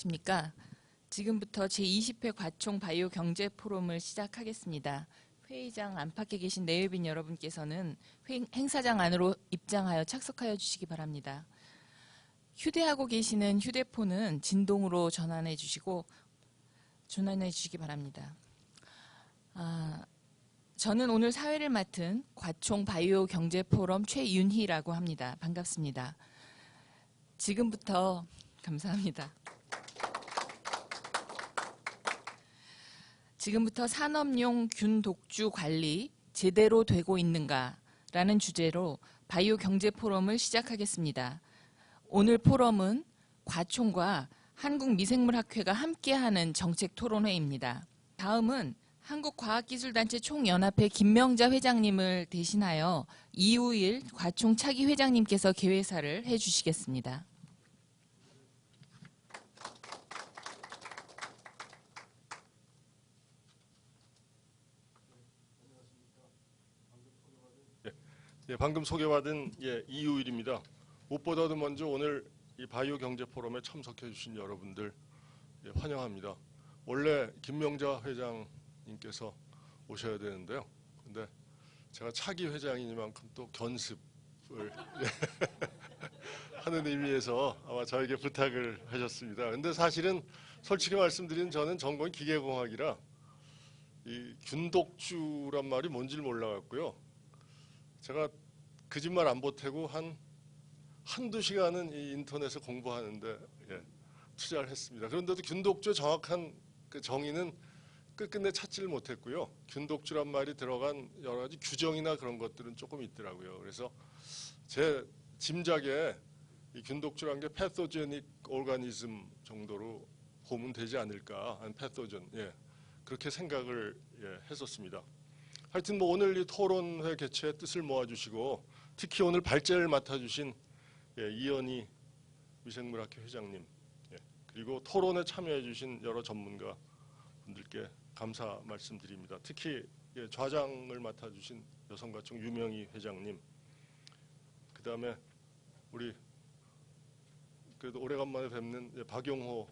안녕하십니까. 지금부터 제20회 과총 바이오 경제 포럼을 시작하겠습니다. 회의장 안팎에 계신 내외빈 여러분께서는 행사장 안으로 입장하여 착석하여 주시기 바랍니다. 휴대하고 계시는 휴대폰은 진동으로 전환해 주시기 바랍니다. 저는 오늘 사회를 맡은 과총 바이오 경제 포럼 최윤희라고 합니다. 반갑습니다. 지금부터 감사합니다. 지금부터 산업용 균 독주 관리 제대로 되고 있는가라는 주제로 바이오 경제 포럼을 시작하겠습니다. 오늘 포럼은 과총과 한국미생물학회가 함께하는 정책 토론회입니다. 다음은 한국과학기술단체 총연합회 김명자 회장님을 대신하여 이우일 과총 차기 회장님께서 개회사를 해주시겠습니다. 방금 소개받은 이우일입니다. 무엇보다도 먼저 오늘 이 바이오 경제 포럼에 참석해 주신 여러분들 환영합니다. 원래 김명자 회장님께서 오셔야 되는데요. 근데 제가 차기 회장이니만큼 또 견습을 하는 의미에서 아마 저에게 부탁을 하셨습니다. 근데 사실은 솔직히 말씀드리면 저는 전공이 기계공학이라 이 균독주란 말이 뭔지를 몰라갖고요. 제가 거짓말 안 보태고 한두 시간은 이 인터넷에 공부하는데 투자를 했습니다. 그런데도 균독주의 정확한 그 정의는 끝끝내 찾지를 못했고요. 균독주란 말이 들어간 여러 가지 규정이나 그런 것들은 조금 있더라고요. 그래서 제 짐작에 이 균독주란 게 패토제닉 오르가니즘 정도로 보면 되지 않을까, 패토전, 그렇게 생각을 했었습니다. 하여튼 뭐 오늘 이 토론회 개최의 뜻을 모아주시고 특히 오늘 발제를 맡아주신 이현희 미생물학회 회장님 그리고 토론에 참여해주신 여러 전문가 분들께 감사 말씀드립니다. 특히 좌장을 맡아주신 여성가총 유명희 회장님, 그 다음에 우리 그래도 오래간만에 뵙는 박용호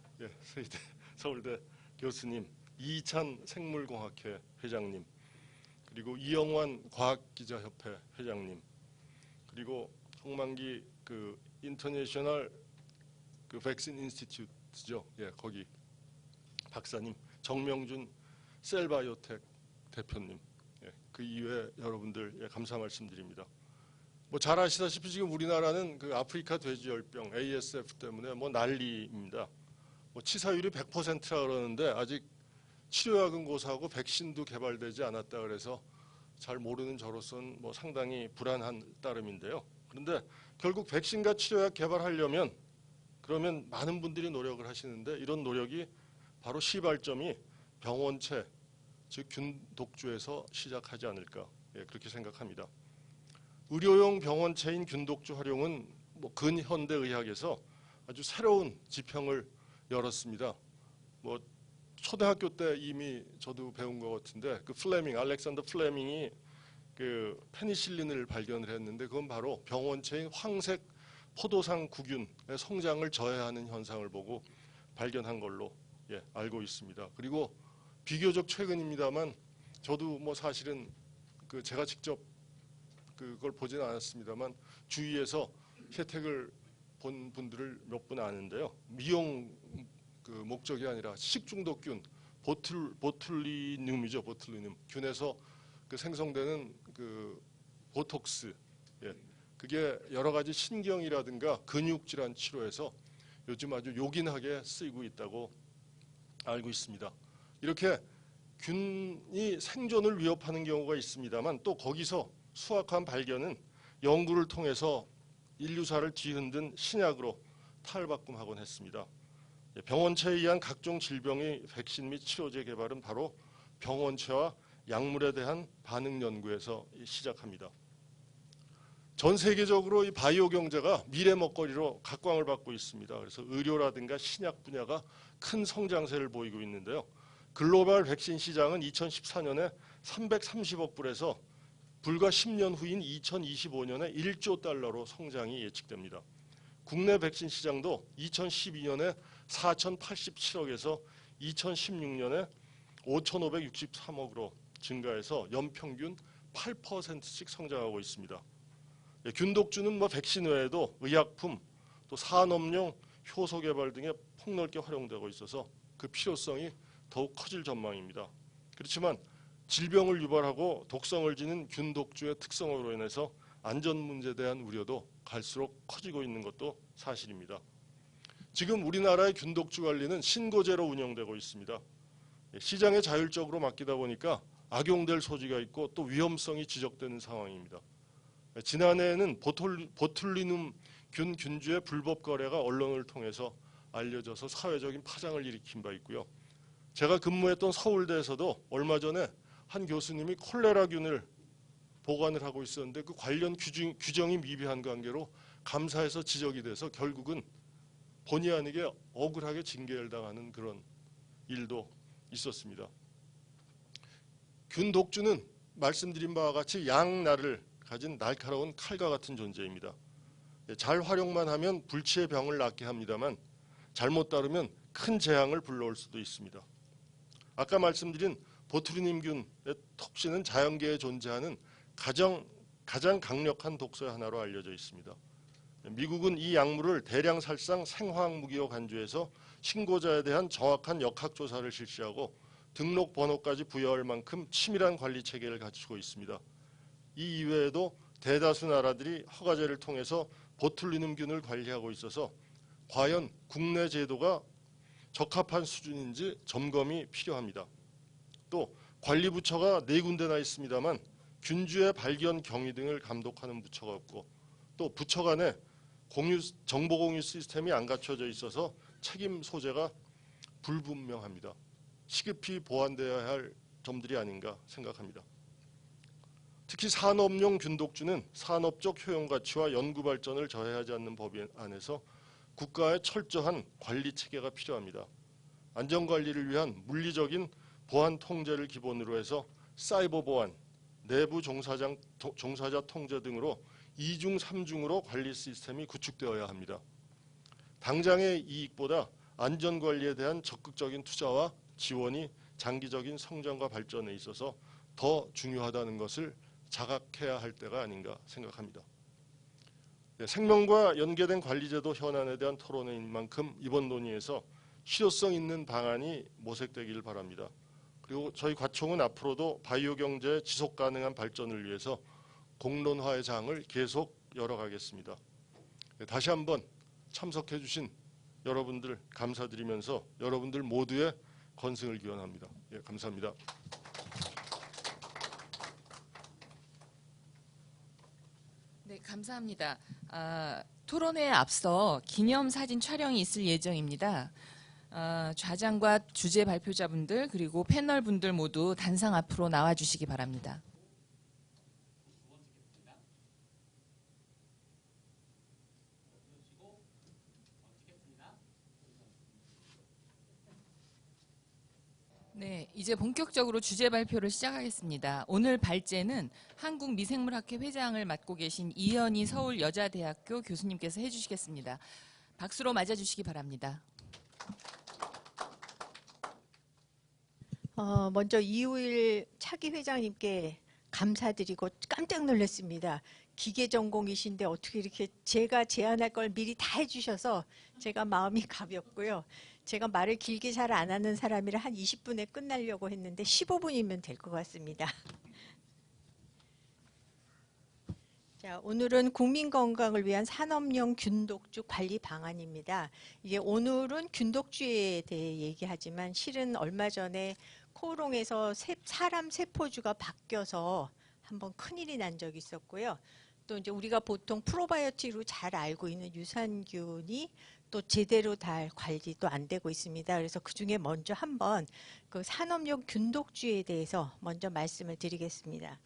서울대 교수님, 이찬 생물공학회 회장님, 그리고 이영환 과학기자협회 회장님, 그리고 홍만기 그 인터내셔널 그 백신 인스티튜트죠. 거기 박사님, 정명준 셀바이오텍 대표님, 그 이외 여러분들 감사 말씀드립니다. 뭐 잘 아시다시피 지금 우리나라는 그 아프리카 돼지열병 ASF 때문에 뭐 난리입니다. 뭐 치사율이 100%라 그러는데 아직 치료약은 고사하고 백신도 개발되지 않았다 그래서 잘 모르는 저로서는 뭐 상당히 불안한 따름인데요. 그런데 결국 백신과 치료약 개발하려면 그러면 많은 분들이 노력을 하시는데 이런 노력이 바로 시발점이 병원체, 즉 균독주에서 시작하지 않을까 그렇게 생각합니다. 의료용 병원체인 균독주 활용은 뭐 근현대 의학에서 아주 새로운 지평을 열었습니다. 뭐 초등학교 때 이미 저도 배운 것 같은데 그 알렉산더 플레밍이 그 페니실린을 발견을 했는데 그건 바로 병원체인 황색 포도상 구균의 성장을 저해하는 현상을 보고 발견한 걸로 알고 있습니다. 그리고 비교적 최근입니다만 저도 뭐 사실은 그 제가 직접 그걸 보지는 않았습니다만 주위에서 혜택을 본 분들을 몇 분 아는데요. 미용 그 목적이 아니라 식중독균 보툴리눔이죠. 보툴리눔 균에서 그 생성되는 그 보톡스, 그게 여러 가지 신경이라든가 근육 질환 치료에서 요즘 아주 요긴하게 쓰이고 있다고 알고 있습니다. 이렇게 균이 생존을 위협하는 경우가 있습니다만 또 거기서 수확한 발견은 연구를 통해서 인류사를 뒤흔든 신약으로 탈바꿈하곤 했습니다. 병원체에 의한 각종 질병의 백신 및 치료제 개발은 바로 병원체와 약물에 대한 반응 연구에서 시작합니다. 전 세계적으로 이 바이오 경제가 미래 먹거리로 각광을 받고 있습니다. 그래서 의료라든가 신약 분야가 큰 성장세를 보이고 있는데요. 글로벌 백신 시장은 2014년에 330억 불에서 불과 10년 후인 2025년에 1조 달러로 성장이 예측됩니다. 국내 백신 시장도 2012년에 4,087억에서 2016년에 5,563억으로 증가해서 연평균 8%씩 성장하고 있습니다. 균독주는 백신 외에도 의약품, 또 산업용 효소 개발 등에 폭넓게 활용되고 있어서 그 필요성이 더욱 커질 전망입니다. 그렇지만 질병을 유발하고 독성을 지닌 균독주의 특성으로 인해서 안전 문제에 대한 우려도 갈수록 커지고 있는 것도 사실입니다. 지금 우리나라의 균독주 관리는 신고제로 운영되고 있습니다. 시장에 자율적으로 맡기다 보니까 악용될 소지가 있고 또 위험성이 지적되는 상황입니다. 지난해에는 보툴리눔 균주의 불법 거래가 언론을 통해서 알려져서 사회적인 파장을 일으킨 바 있고요. 제가 근무했던 서울대에서도 얼마 전에 한 교수님이 콜레라균을 보관을 하고 있었는데 그 관련 규정이 미비한 관계로 감사에서 지적이 돼서 결국은 본의 아니게 억울하게 징계를 당하는 그런 일도 있었습니다. 균독주는 말씀드린 바와 같이 양날을 가진 날카로운 칼과 같은 존재입니다. 잘 활용만 하면 불치의 병을 낫게 합니다만 잘못 다루면 큰 재앙을 불러올 수도 있습니다. 아까 말씀드린 보투리눔균의 톡신은 자연계에 존재하는 가장 강력한 독소의 하나로 알려져 있습니다. 미국은 이 약물을 대량 살상 생화학 무기로 간주해서 신고자에 대한 정확한 역학조사를 실시하고 등록 번호까지 부여할 만큼 치밀한 관리 체계를 갖추고 있습니다. 이 이외에도 대다수 나라들이 허가제를 통해서 보툴리눔균을 관리하고 있어서 과연 국내 제도가 적합한 수준인지 점검이 필요합니다. 또 관리부처가 4군데나 있습니다만 균주의 발견 경위 등을 감독하는 부처가 없고 또 부처 간에 정보 공유 시스템이 안 갖춰져 있어서 책임 소재가 불분명합니다. 시급히 보완되어야 할 점들이 아닌가 생각합니다. 특히 산업용 균독주는 산업적 효용 가치와 연구 발전을 저해하지 않는 법 안에서 국가의 철저한 관리 체계가 필요합니다. 안전관리를 위한 물리적인 보안 통제를 기본으로 해서 사이버 보안, 내부 종사자 통제 등으로 2중, 3중으로 관리 시스템이 구축되어야 합니다. 당장의 이익보다 안전관리에 대한 적극적인 투자와 지원이 장기적인 성장과 발전에 있어서 더 중요하다는 것을 자각해야 할 때가 아닌가 생각합니다. 생명과 연계된 관리제도 현안에 대한 토론회인 만큼 이번 논의에서 실효성 있는 방안이 모색되길 바랍니다. 그리고 저희 과총은 앞으로도 바이오 경제의 지속 가능한 발전을 위해서 공론화의 장을 계속 열어가겠습니다. 다시 한번 참석해 주신 여러분들 감사드리면서 여러분들 모두의 건승을 기원합니다. 감사합니다. 네, 감사합니다. 토론회에 앞서 기념사진 촬영이 있을 예정입니다. 좌장과 주제 발표자분들 그리고 패널분들 모두 단상 앞으로 나와주시기 바랍니다. 네, 이제 본격적으로 주제 발표를 시작하겠습니다. 오늘 발제는 한국미생물학회 회장을 맡고 계신 이현희 서울여자대학교 교수님께서 해주시겠습니다. 박수로 맞아주시기 바랍니다. 먼저 이우일 차기 회장님께 감사드리고 깜짝 놀랐습니다. 기계 전공이신데 어떻게 이렇게 제가 제안할 걸 미리 다 해주셔서 제가 마음이 가볍고요. 제가 말을 길게 잘 안 하는 사람이라 한 20분에 끝나려고 했는데 15분이면 될 것 같습니다. 자, 오늘은 국민 건강을 위한 산업용 균독주 관리 방안입니다. 이게 오늘은 균독주에 대해 얘기하지만 실은 얼마 전에 코오롱에서 사람 세포주가 바뀌어서 한번 큰일이 난 적이 있었고요. 또 이제 우리가 보통 프로바이오틱으로 잘 알고 있는 유산균이 또 제대로 다 관리도 안 되고 있습니다. 그래서 그 중에 먼저 한번 그 산업용 균독주에 대해서 먼저 말씀을 드리겠습니다.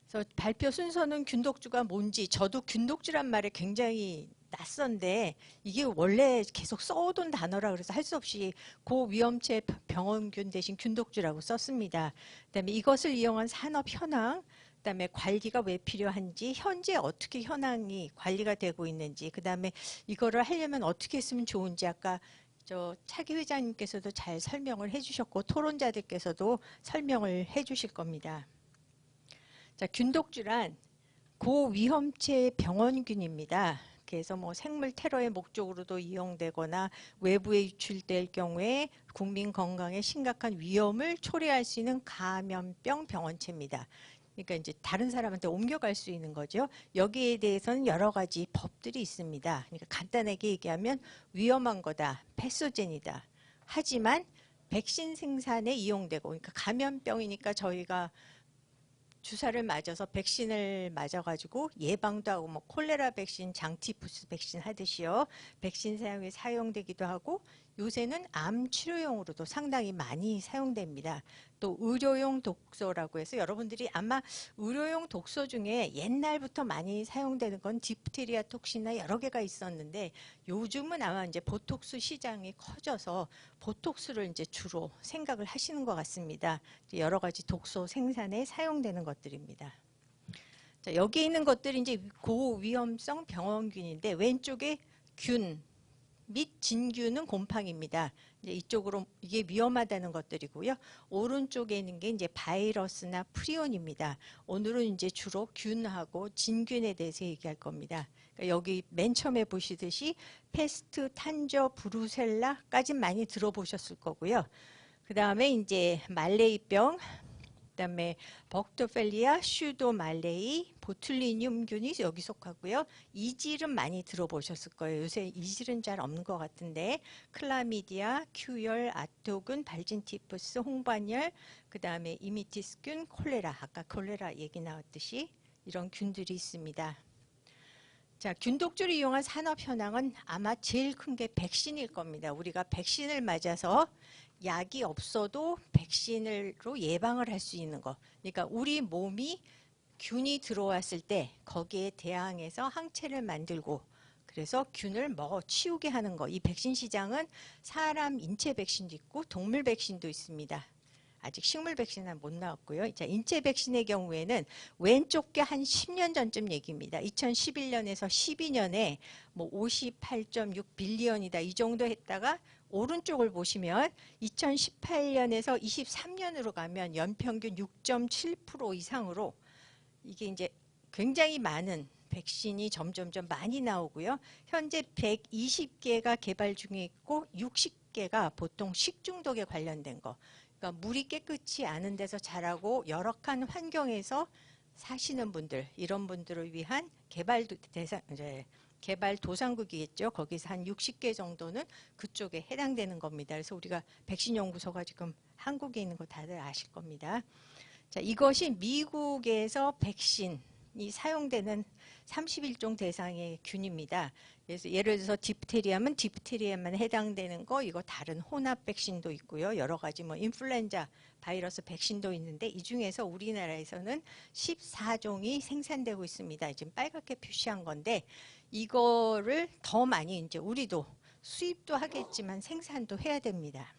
그래서 발표 순서는 균독주가 뭔지 저도 균독주란 말에 굉장히 낯선데 이게 원래 계속 써오던 단어라 그래서 할 수 없이 고위험체 병원균 대신 균독주라고 썼습니다. 그다음에 이것을 이용한 산업 현황, 그다음에 관리가 왜 필요한지, 현재 어떻게 현황이 관리가 되고 있는지, 그다음에 이거를 하려면 어떻게 했으면 좋은지 아까 저 차기 회장님께서도 잘 설명을 해주셨고 토론자들께서도 설명을 해주실 겁니다. 자, 균독주란 고위험체 병원균입니다. 그래서 뭐 생물 테러의 목적으로도 이용되거나 외부에 유출될 경우에 국민 건강에 심각한 위험을 초래할 수 있는 감염병 병원체입니다. 그러니까 이제 다른 사람한테 옮겨갈 수 있는 거죠. 여기에 대해서는 여러 가지 법들이 있습니다. 그러니까 간단하게 얘기하면 위험한 거다, 패소젠이다. 하지만 백신 생산에 이용되고, 그러니까 감염병이니까 저희가 주사를 맞아서 백신을 맞아가지고 예방도 하고 뭐 콜레라 백신, 장티푸스 백신 하듯이요. 백신 사용에 사용되기도 하고 요새는 암 치료용으로도 상당히 많이 사용됩니다. 또 의료용 독소라고 해서 여러분들이 아마 의료용 독소 중에 옛날부터 많이 사용되는 건 디프테리아 톡신이나 여러 개가 있었는데 요즘은 아마 이제 보톡스 시장이 커져서 보톡스를 이제 주로 생각을 하시는 것 같습니다. 여러 가지 독소 생산에 사용되는 것들입니다. 자, 여기 있는 것들이 이제 고위험성 병원균인데 왼쪽에 균 및 진균은 곰팡입니다. 이제 이쪽으로 이게 위험하다는 것들이고요. 오른쪽에 있는 게 이제 바이러스나 프리온입니다. 오늘은 이제 주로 균하고 진균에 대해서 얘기할 겁니다. 그러니까 여기 맨 처음에 보시듯이 페스트, 탄저, 브루셀라까지 많이 들어보셨을 거고요. 그 다음에 이제 말레이병, 그다음에 벅터펠리아, 슈도말레이, 보툴리늄균이 여기 속하고요. 이질은 많이 들어보셨을 거예요. 요새 이질은 잘 없는 것 같은데 클라미디아, 큐열, 아토균, 발진티푸스, 홍반열, 그다음에 이미티스균, 콜레라, 아까 콜레라 얘기 나왔듯이 이런 균들이 있습니다. 자, 균독주를 이용한 산업 현황은 아마 제일 큰 게 백신일 겁니다. 우리가 백신을 맞아서 약이 없어도 백신으로 예방을 할 수 있는 거. 그러니까 우리 몸이 균이 들어왔을 때 거기에 대항해서 항체를 만들고 그래서 균을 먹어 치우게 하는 거. 이 백신 시장은 사람 인체 백신도 있고 동물 백신도 있습니다. 아직 식물 백신은 못 나왔고요. 자, 인체 백신의 경우에는 왼쪽 게 한 10년 전쯤 얘기입니다. 2011년에서 12년에 뭐 58.6 빌리언이다 이 정도 했다가 오른쪽을 보시면 2018년에서 23년으로 가면 연평균 6.7% 이상으로 이게 이제 굉장히 많은 백신이 점점점 많이 나오고요. 현재 120개가 개발 중에 있고 60개가 보통 식중독에 관련된 거. 그러니까 물이 깨끗이 않은 데서 자라고 열악한 환경에서 사시는 분들, 이런 분들을 위한 개발 도상국이겠죠. 거기서 한 60개 정도는 그쪽에 해당되는 겁니다. 그래서 우리가 백신 연구소가 지금 한국에 있는 거 다들 아실 겁니다. 자, 이것이 미국에서 백신이 사용되는 31종 대상의 균입니다. 그래서 예를 들어서 디프테리아면 디프테리아만 해당되는 거, 이거 다른 혼합 백신도 있고요. 여러 가지 뭐 인플루엔자 바이러스 백신도 있는데 이 중에서 우리나라에서는 14종이 생산되고 있습니다. 지금 빨갛게 표시한 건데 이거를 더 많이 이제 우리도 수입도 하겠지만 생산도 해야 됩니다.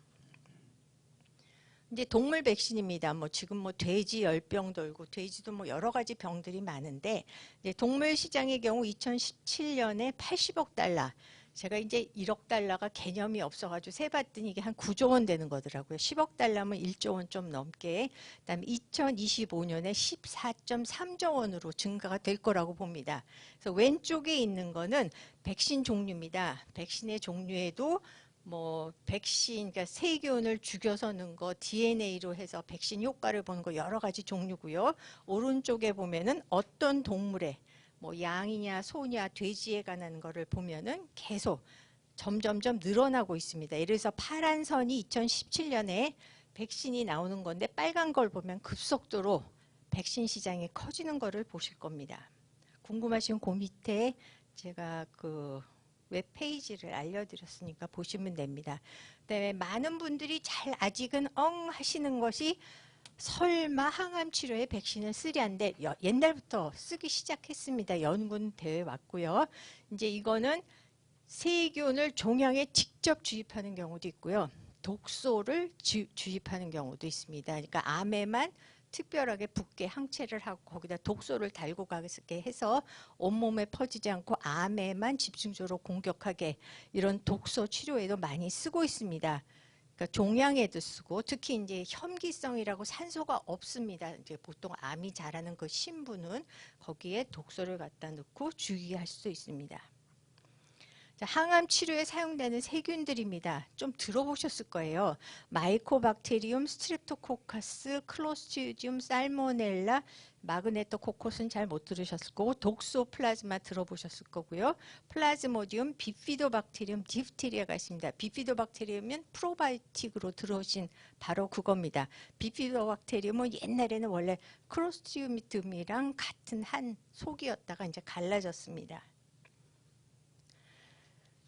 이제 동물 백신입니다. 뭐 지금 뭐 돼지 열병 돌고 돼지도 뭐 여러 가지 병들이 많은데 이제 동물 시장의 경우 2017년에 80억 달러. 제가 이제 1억 달러가 개념이 없어가지고 세봤더니 이게 한 9조 원 되는 거더라고요. 10억 달러면 1조 원 좀 넘게. 그다음에 2025년에 14.3조 원으로 증가가 될 거라고 봅니다. 그래서 왼쪽에 있는 거는 백신 종류입니다. 백신의 종류에도 뭐 백신, 그러니까 세균을 죽여서 넣은 거, DNA로 해서 백신 효과를 보는 거 여러 가지 종류고요. 오른쪽에 보면은 어떤 동물에 뭐 양이냐 소냐 돼지에 관한 거를 보면은 계속 점점점 늘어나고 있습니다. 예를 들어서 파란 선이 2017년에 백신이 나오는 건데 빨간 걸 보면 급속도로 백신 시장이 커지는 거를 보실 겁니다. 궁금하신 그 밑에 제가 그 웹페이지를 알려드렸으니까 보시면 됩니다. 그다음에 많은 분들이 잘 아직은 하시는 것이 설마 항암 치료에 백신을 쓰랴인데 옛날부터 쓰기 시작했습니다. 연구는 되어 왔고요. 이제 이거는 세균을 종양에 직접 주입하는 경우도 있고요. 독소를 주입하는 경우도 있습니다. 그러니까 암에만 특별하게 붓게 항체를 하고 거기다 독소를 달고 가게 해서 온몸에 퍼지지 않고 암에만 집중적으로 공격하게 이런 독소 치료에도 많이 쓰고 있습니다. 그러니까 종양에도 쓰고 특히 이제 혐기성이라고 산소가 없습니다. 이제 보통 암이 자라는 그 신부는 거기에 독소를 갖다 넣고 주의할 수 있습니다. 자, 항암 치료에 사용되는 세균들입니다. 좀 들어보셨을 거예요. 마이코박테리움, 스트랩토코커스, 클로스트리디움, 살모넬라, 마그네토코코스는 잘 못 들으셨을 거고 독소플라즈마 들어보셨을 거고요. 플라즈모디움, 비피도박테리움, 디프테리아가 있습니다. 비피도박테리움은 프로바이오틱으로 들어오신 바로 그겁니다. 비피도박테리움은 옛날에는 원래 클로스트리디움이랑 같은 한 속이었다가 이제 갈라졌습니다.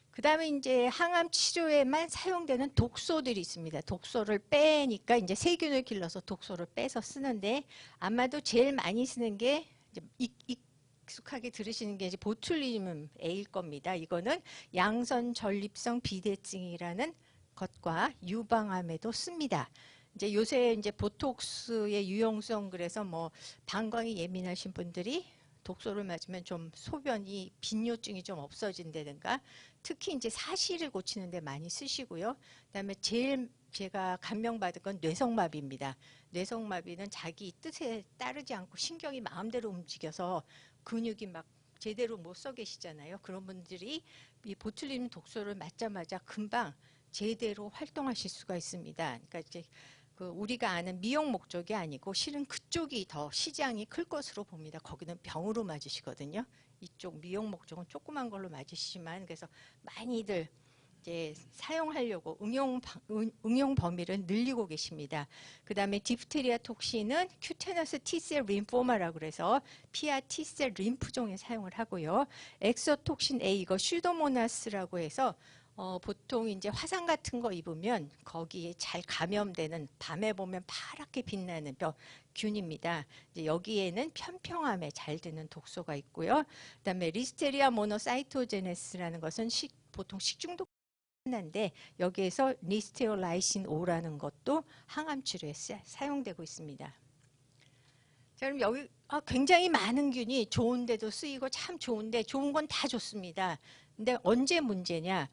그 다음에 이제 항암 치료에만 사용되는 독소들이 있습니다. 독소를 빼니까 이제 세균을 길러서 독소를 빼서 쓰는데 아마도 제일 많이 쓰는 게 이제 익숙하게 들으시는 게 이제 보툴리눔 A일 겁니다. 이거는 양선 전립성 비대증이라는 것과 유방암에도 씁니다. 이제 요새 이제 보톡스의 유용성 그래서 뭐 방광이 예민하신 분들이 독소를 맞으면 좀 소변이 빈뇨증이 좀 없어진다든가 특히 이제 사시를 고치는 데 많이 쓰시고요. 그다음에 제일 제가 감명받은 건 뇌성마비입니다. 뇌성마비는 자기 뜻에 따르지 않고 신경이 마음대로 움직여서 근육이 막 제대로 못 서 계시잖아요. 그런 분들이 이 보툴리눔 독소를 맞자마자 금방 제대로 활동하실 수가 있습니다. 그러니까 이제 우리가 아는 미용 목적이 아니고 실은 그쪽이 더 시장이 클 것으로 봅니다. 거기는 병으로 맞으시거든요. 이쪽 미용 목적은 조그만 걸로 맞으시지만 그래서 많이들 이제 사용하려고 응용 범위를 늘리고 계십니다. 그 다음에 디프테리아 톡신은 큐테너스 T셀 림포마라고 그래서 피하 T셀 림프종에 사용을 하고요. 엑소톡신 A 이거 슈도모나스라고 해서 보통 이제 화상 같은 거 입으면 거기에 잘 감염되는 밤에 보면 파랗게 빛나는 균입니다. 이제 여기에는 편평함에 잘 드는 독소가 있고요. 그다음에 리스테리아 모노사이토제네스라는 것은 보통 식중독 하나인데 여기에서 리스테올라이신 O라는 것도 항암 치료에 사용되고 있습니다. 자, 그럼 여기 굉장히 많은 균이 좋은데도 쓰이고 참 좋은데 좋은 건 다 좋습니다. 근데 언제 문제냐?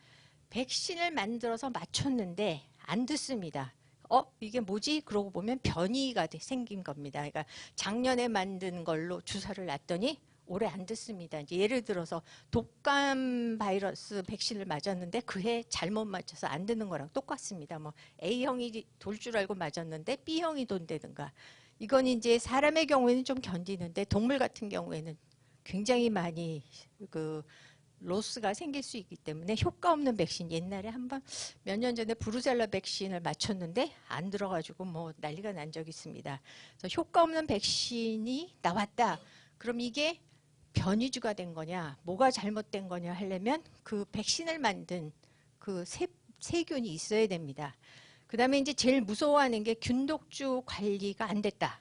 백신을 만들어서 맞췄는데 안 듣습니다. 이게 뭐지? 그러고 보면 변이가 생긴 겁니다. 그러니까 작년에 만든 걸로 주사를 놨더니 올해 안 듣습니다. 이제 예를 들어서 독감 바이러스 백신을 맞았는데 그해 잘못 맞춰서 안 듣는 거랑 똑같습니다. 뭐 A형이 돌 줄 알고 맞았는데 B형이 돈다든가. 이건 이제 사람의 경우에는 좀 견디는데 동물 같은 경우에는 굉장히 많이 로스가 생길 수 있기 때문에 효과 없는 백신 옛날에 한번 몇 년 전에 브루셀라 백신을 맞췄는데 안 들어가지고 뭐 난리가 난 적이 있습니다. 그래서 효과 없는 백신이 나왔다. 그럼 이게 변이주가 된 거냐, 뭐가 잘못된 거냐 하려면 그 백신을 만든 그 세균이 있어야 됩니다. 그 다음에 이제 제일 무서워하는 게 균독주 관리가 안 됐다.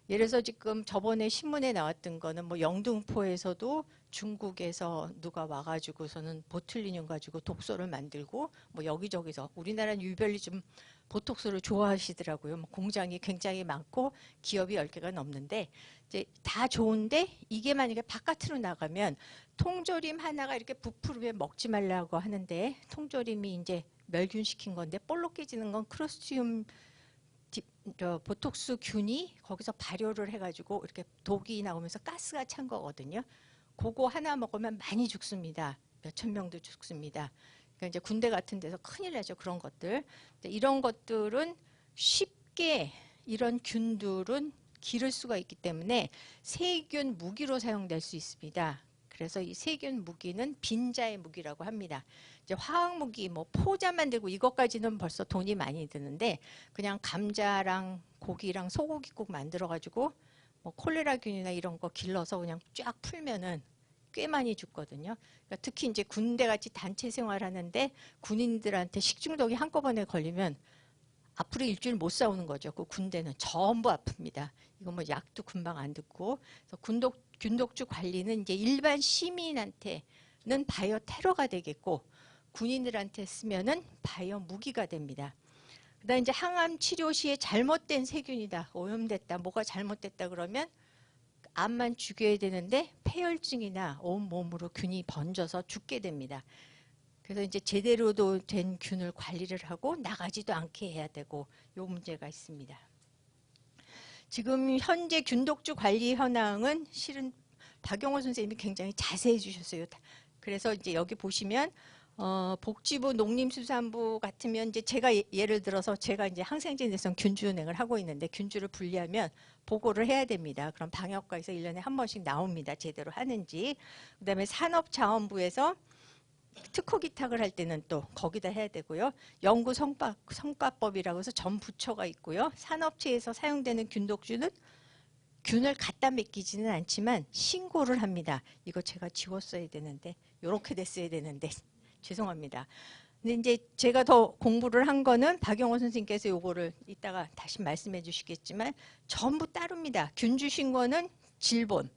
예를 들어서 지금 저번에 신문에 나왔던 거는 뭐 영등포에서도 중국에서 누가 와가지고서는 보툴리늄 가지고 독소를 만들고 뭐 여기저기서 우리나라는 유별리 좀 보톡스를 좋아하시더라고요. 뭐 공장이 굉장히 많고 기업이 10개가 넘는데 이제 다 좋은데 이게 만약에 바깥으로 나가면 통조림 하나가 이렇게 부풀으면 먹지 말라고 하는데 통조림이 이제 멸균시킨 건데 볼록 깨지는 건 크로스티움 보톡스 균이 거기서 발효를 해가지고 이렇게 독이 나오면서 가스가 찬 거거든요. 그거 하나 먹으면 많이 죽습니다. 몇천 명도 죽습니다. 그러니까 이제 군대 같은 데서 큰일 나죠. 그런 것들. 이런 것들은 쉽게 이런 균들은 기를 수가 있기 때문에 세균 무기로 사용될 수 있습니다. 그래서 이 세균 무기는 빈자의 무기라고 합니다. 이제 화학 무기, 뭐 포자 만들고 이것까지는 벌써 돈이 많이 드는데 그냥 감자랑 고기랑 소고기국 만들어가지고 뭐 콜레라균이나 이런 거 길러서 그냥 쫙 풀면은 꽤 많이 죽거든요. 그러니까 특히 이제 군대 같이 단체 생활하는데 군인들한테 식중독이 한꺼번에 걸리면 앞으로 일주일 못 싸우는 거죠. 그 군대는 전부 아픕니다. 이거 뭐 약도 금방 안 듣고. 그래서 균독주 관리는 이제 일반 시민한테는 바이오 테러가 되겠고 군인들한테 쓰면은 바이오 무기가 됩니다. 그다음 이제 항암 치료 시에 잘못된 세균이다, 오염됐다, 뭐가 잘못됐다 그러면 암만 죽여야 되는데 폐혈증이나 온 몸으로 균이 번져서 죽게 됩니다. 그래서 이제 제대로 된 균을 관리를 하고 나가지도 않게 해야 되고 요 문제가 있습니다. 지금 현재 균독주 관리 현황은 실은 박용호 선생님이 굉장히 자세히 주셨어요. 그래서 이제 여기 보시면 복지부, 농림수산부 같으면 이제 제가 예를 들어서 제가 이제 항생제 내성 균주 운행을 하고 있는데 균주를 분리하면 보고를 해야 됩니다. 그럼 방역과에서 1년에 한 번씩 나옵니다. 제대로 하는지. 그다음에 산업자원부에서 특허 기탁을 할 때는 또 거기다 해야 되고요. 연구 성과법이라고 해서 전 부처가 있고요. 산업체에서 사용되는 균독주는 균을 갖다 맡기지는 않지만 신고를 합니다. 이거 제가 지웠어야 되는데 이렇게 됐어야 되는데 죄송합니다. 근데 이제 제가 더 공부를 한 거는 박용호 선생님께서 요거를 이따가 다시 말씀해 주시겠지만 전부 따릅니다. 균주 신고는 질본,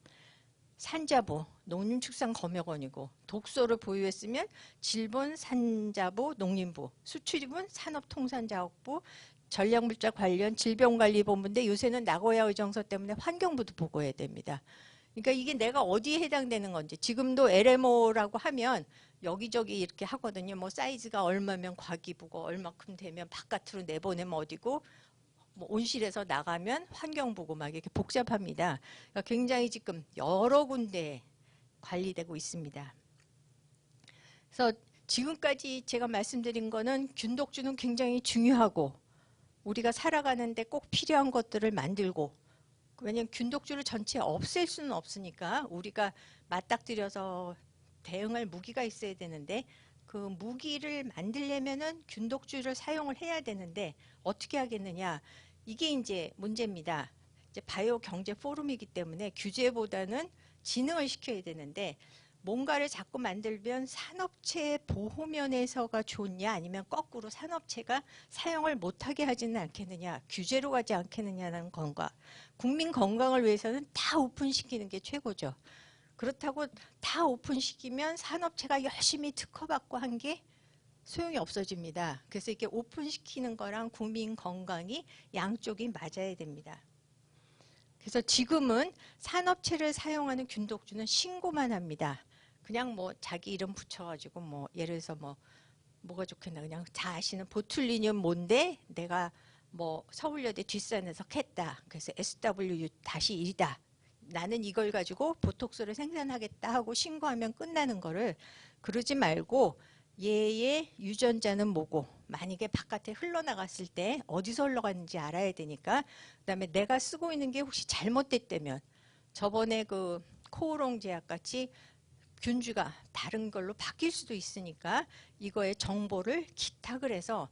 산자부, 농림축산검역원이고 독소를 보유했으면 질본, 산자부, 농림부, 수출입은 산업통상자원부, 전략물자 관련 질병관리본부인데 요새는 나고야 의정서 때문에 환경부도 보고해야 됩니다. 그러니까 이게 내가 어디에 해당되는 건지 지금도 LMO라고 하면 여기저기 이렇게 하거든요. 뭐 사이즈가 얼마면 과기부고 얼마큼 되면 바깥으로 내보내면 어디고 뭐 온실에서 나가면 환경부고 막 이렇게 복잡합니다. 그러니까 굉장히 지금 여러 군데 관리되고 있습니다. 그래서 지금까지 제가 말씀드린 거는 균독주는 굉장히 중요하고 우리가 살아가는데 꼭 필요한 것들을 만들고 왜냐하면 균독주를 전체 없앨 수는 없으니까 우리가 맞닥뜨려서 대응할 무기가 있어야 되는데 그 무기를 만들려면은 균독주를 사용을 해야 되는데 어떻게 하겠느냐 이게 이제 문제입니다. 이제 바이오 경제 포럼이기 때문에 규제보다는 진흥을 시켜야 되는데 뭔가를 자꾸 만들면 산업체 보호 면에서가 좋냐 아니면 거꾸로 산업체가 사용을 못하게 하지는 않겠느냐 규제로 가지 않겠느냐는 건가 국민 건강을 위해서는 다 오픈시키는 게 최고죠. 그렇다고 다 오픈시키면 산업체가 열심히 특허받고 한 게 소용이 없어집니다. 그래서 이렇게 오픈시키는 거랑 국민 건강이 양쪽이 맞아야 됩니다. 그래서 지금은 산업체를 사용하는 균독주는 신고만 합니다. 그냥 뭐 자기 이름 붙여가지고 뭐 예를 들어서 뭐가 좋겠나 그냥 다 아시는 보툴리늄 뭔데 내가 뭐 서울여대 뒷산에서 캤다. 그래서 SW-1이다. 나는 이걸 가지고 보톡스를 생산하겠다 하고 신고하면 끝나는 거를 그러지 말고 얘의 유전자는 뭐고 만약에 바깥에 흘러나갔을 때 어디서 흘러갔는지 알아야 되니까 그다음에 내가 쓰고 있는 게 혹시 잘못됐다면 저번에 그 코오롱 제약 같이 균주가 다른 걸로 바뀔 수도 있으니까 이거의 정보를 기탁을 해서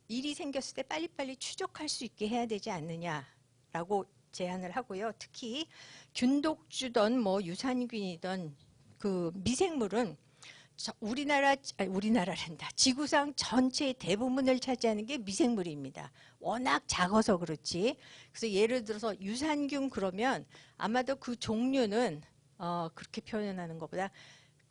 일이 생겼을 때 빨리빨리 추적할 수 있게 해야 되지 않느냐라고 제안을 하고요. 특히 균독주든 뭐 유산균이든 그 미생물은 우리나라란다. 지구상 전체의 대부분을 차지하는 게 미생물입니다. 워낙 작아서 그렇지. 그래서 예를 들어서 유산균 그러면 아마도 그 종류는 그렇게 표현하는 것보다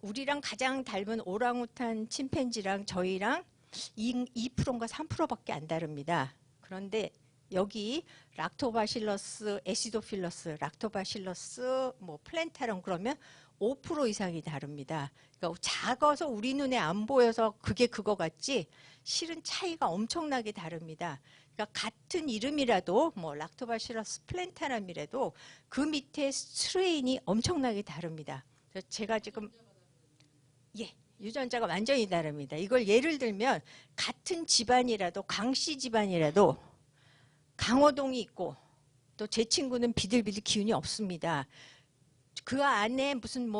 우리랑 가장 닮은 오랑우탄 침팬지랑 저희랑 2%인가 3%밖에 안 다릅니다. 그런데 여기 락토바실러스, 애시도필러스, 락토바실러스, 뭐 플랜타rum 그러면 5% 이상이 다릅니다. 그러니까 작아서 우리 눈에 안 보여서 그게 그거 같지 실은 차이가 엄청나게 다릅니다. 그러니까 같은 이름이라도 뭐 락토바실러스 플랜타럼이라도 그 밑에 스트레인이 엄청나게 다릅니다. 그래서 제가 지금 유전자가 완전히 다릅니다. 이걸 예를 들면 같은 집안이라도 강씨 집안이라도 강호동이 있고 또 제 친구는 비들비들 기운이 없습니다. 그 안에 무슨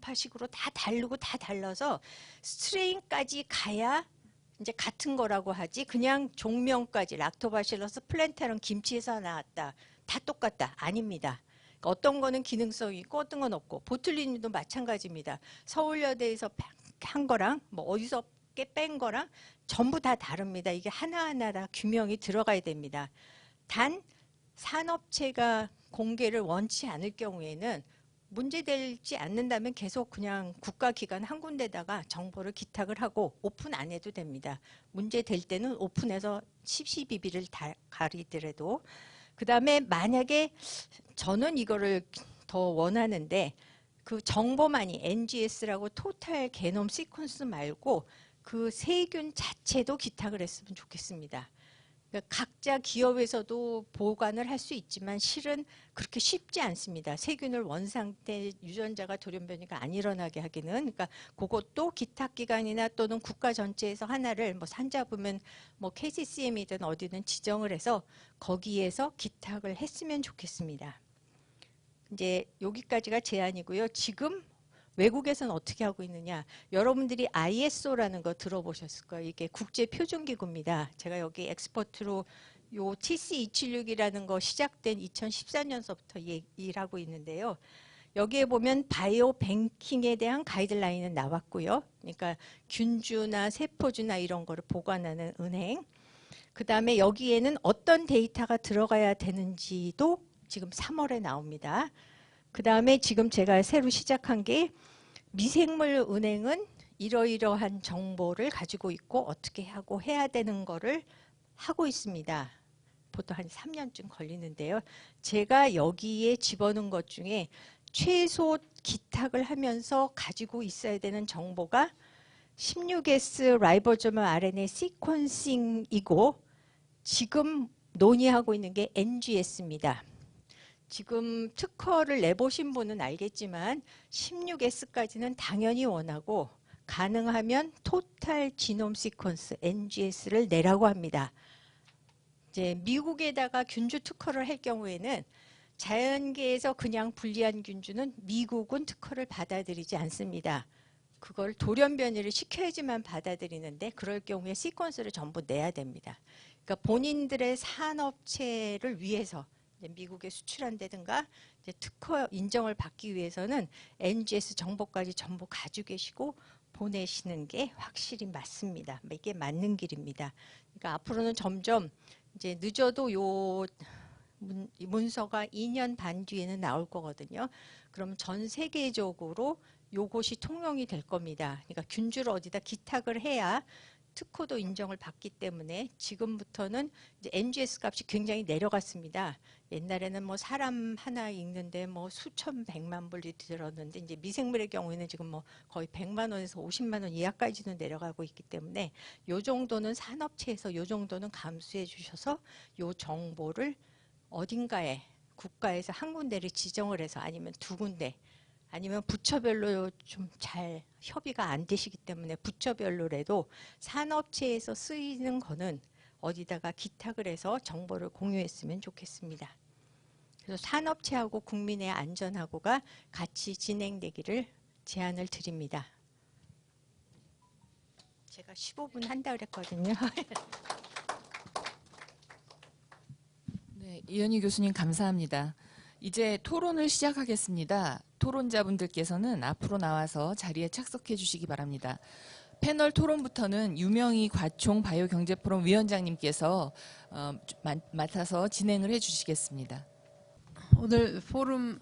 파식으로 다 다르고 다 달라서 스트레인까지 가야 이제 같은 거라고 하지 그냥 종명까지 락토바실러스 플랜타rum 김치에서 나왔다 다 똑같다 아닙니다. 어떤 거는 기능성이 있고 어떤 건 없고 보툴리늄도 마찬가지입니다. 서울여대에서 한 거랑 뭐 어디서 뺀 거랑 전부 다 다릅니다. 이게 하나하나 다 규명이 들어가야 됩니다. 단 산업체가 공개를 원치 않을 경우에는 문제되지 않는다면 계속 그냥 국가기관 한 군데다가 정보를 기탁을 하고 오픈 안 해도 됩니다. 문제될 때는 오픈해서 10-12비를 다 가리더라도. 그 다음에 만약에 저는 이거를 더 원하는데 그 정보만이 NGS라고 토탈 게놈 시퀀스 말고 그 세균 자체도 기탁을 했으면 좋겠습니다. 그러니까 각자 기업에서도 보관을 할 수 있지만 실은 그렇게 쉽지 않습니다. 세균을 원상태 유전자가 돌연변이가 안 일어나게 하기는. 그러니까 그것도 기탁기관이나 또는 국가 전체에서 하나를 뭐 산자부면 뭐 KCCM이든 어디든 지정을 해서 거기에서 기탁을 했으면 좋겠습니다. 이제 여기까지가 제안이고요. 지금 외국에서는 어떻게 하고 있느냐. 여러분들이 ISO라는 거 들어보셨을 거예요. 이게 국제표준기구입니다. 제가 여기 엑스퍼트로 요 TC276이라는 거 시작된 2014년서부터 일하고 있는데요. 여기에 보면 바이오 뱅킹에 대한 가이드라인은 나왔고요. 그러니까 균주나 세포주나 이런 거를 보관하는 은행. 그 다음에 여기에는 어떤 데이터가 들어가야 되는지도 지금 3월에 나옵니다. 그 다음에 지금 제가 새로 시작한 게 미생물 은행은 이러이러한 정보를 가지고 있고 어떻게 하고 해야 되는 거를 하고 있습니다. 보통 한 3년쯤 걸리는데요. 제가 여기에 집어넣은 것 중에 최소 기탁을 하면서 가지고 있어야 되는 정보가 16S 라이보소멀 RNA 시퀀싱이고 지금 논의하고 있는 게 NGS입니다. 지금 특허를 내보신 분은 알겠지만 16S까지는 당연히 원하고 가능하면 토탈 지놈 시퀀스 NGS를 내라고 합니다. 이제 미국에다가 균주 특허를 할 경우에는 자연계에서 그냥 분리한 균주는 미국은 특허를 받아들이지 않습니다. 그걸 돌연변이를 시켜야지만 받아들이는데 그럴 경우에 시퀀스를 전부 내야 됩니다. 그러니까 본인들의 산업체를 위해서 미국에 수출한다든가 이제 특허 인정을 받기 위해서는 NGS 정보까지 전부 가지고 계시고 보내시는 게 확실히 맞습니다. 이게 맞는 길입니다. 그러니까 앞으로는 점점 이제 늦어도 요 문서가 2년 반 뒤에는 나올 거거든요. 그럼 전 세계적으로 요것이 통용이 될 겁니다. 그러니까 균주를 어디다 기탁을 해야 특허도 인정을 받기 때문에 지금부터는 이제 NGS 값이 굉장히 내려갔습니다. 옛날에는 뭐 사람 하나 읽는데 뭐 수천 백만 불이 들었는데 이제 미생물의 경우에는 지금 뭐 거의 100만 원에서 50만 원 이하까지도 내려가고 있기 때문에 요 정도는 산업체에서 요 정도는 감수해 주셔서 요 정보를 어딘가에 국가에서 한 군데를 지정을 해서 아니면 두 군데 아니면 부처별로 좀 잘 협의가 안 되시기 때문에 부처별로라도 산업체에서 쓰이는 거는 어디다가 기탁을 해서 정보를 공유했으면 좋겠습니다. 그래서 산업체하고 국민의 안전하고가 같이 진행되기를 제안을 드립니다. 제가 15분 한다 그랬거든요. 네, 이현희 교수님 감사합니다. 이제 토론을 시작하겠습니다. 토론자분들께서는 앞으로 나와서 자리에 착석해 주시기 바랍니다. 패널 토론부터는 유명희 과총 바이오경제포럼 위원장님께서 맡아서 진행을 해주시겠습니다. 오늘 포럼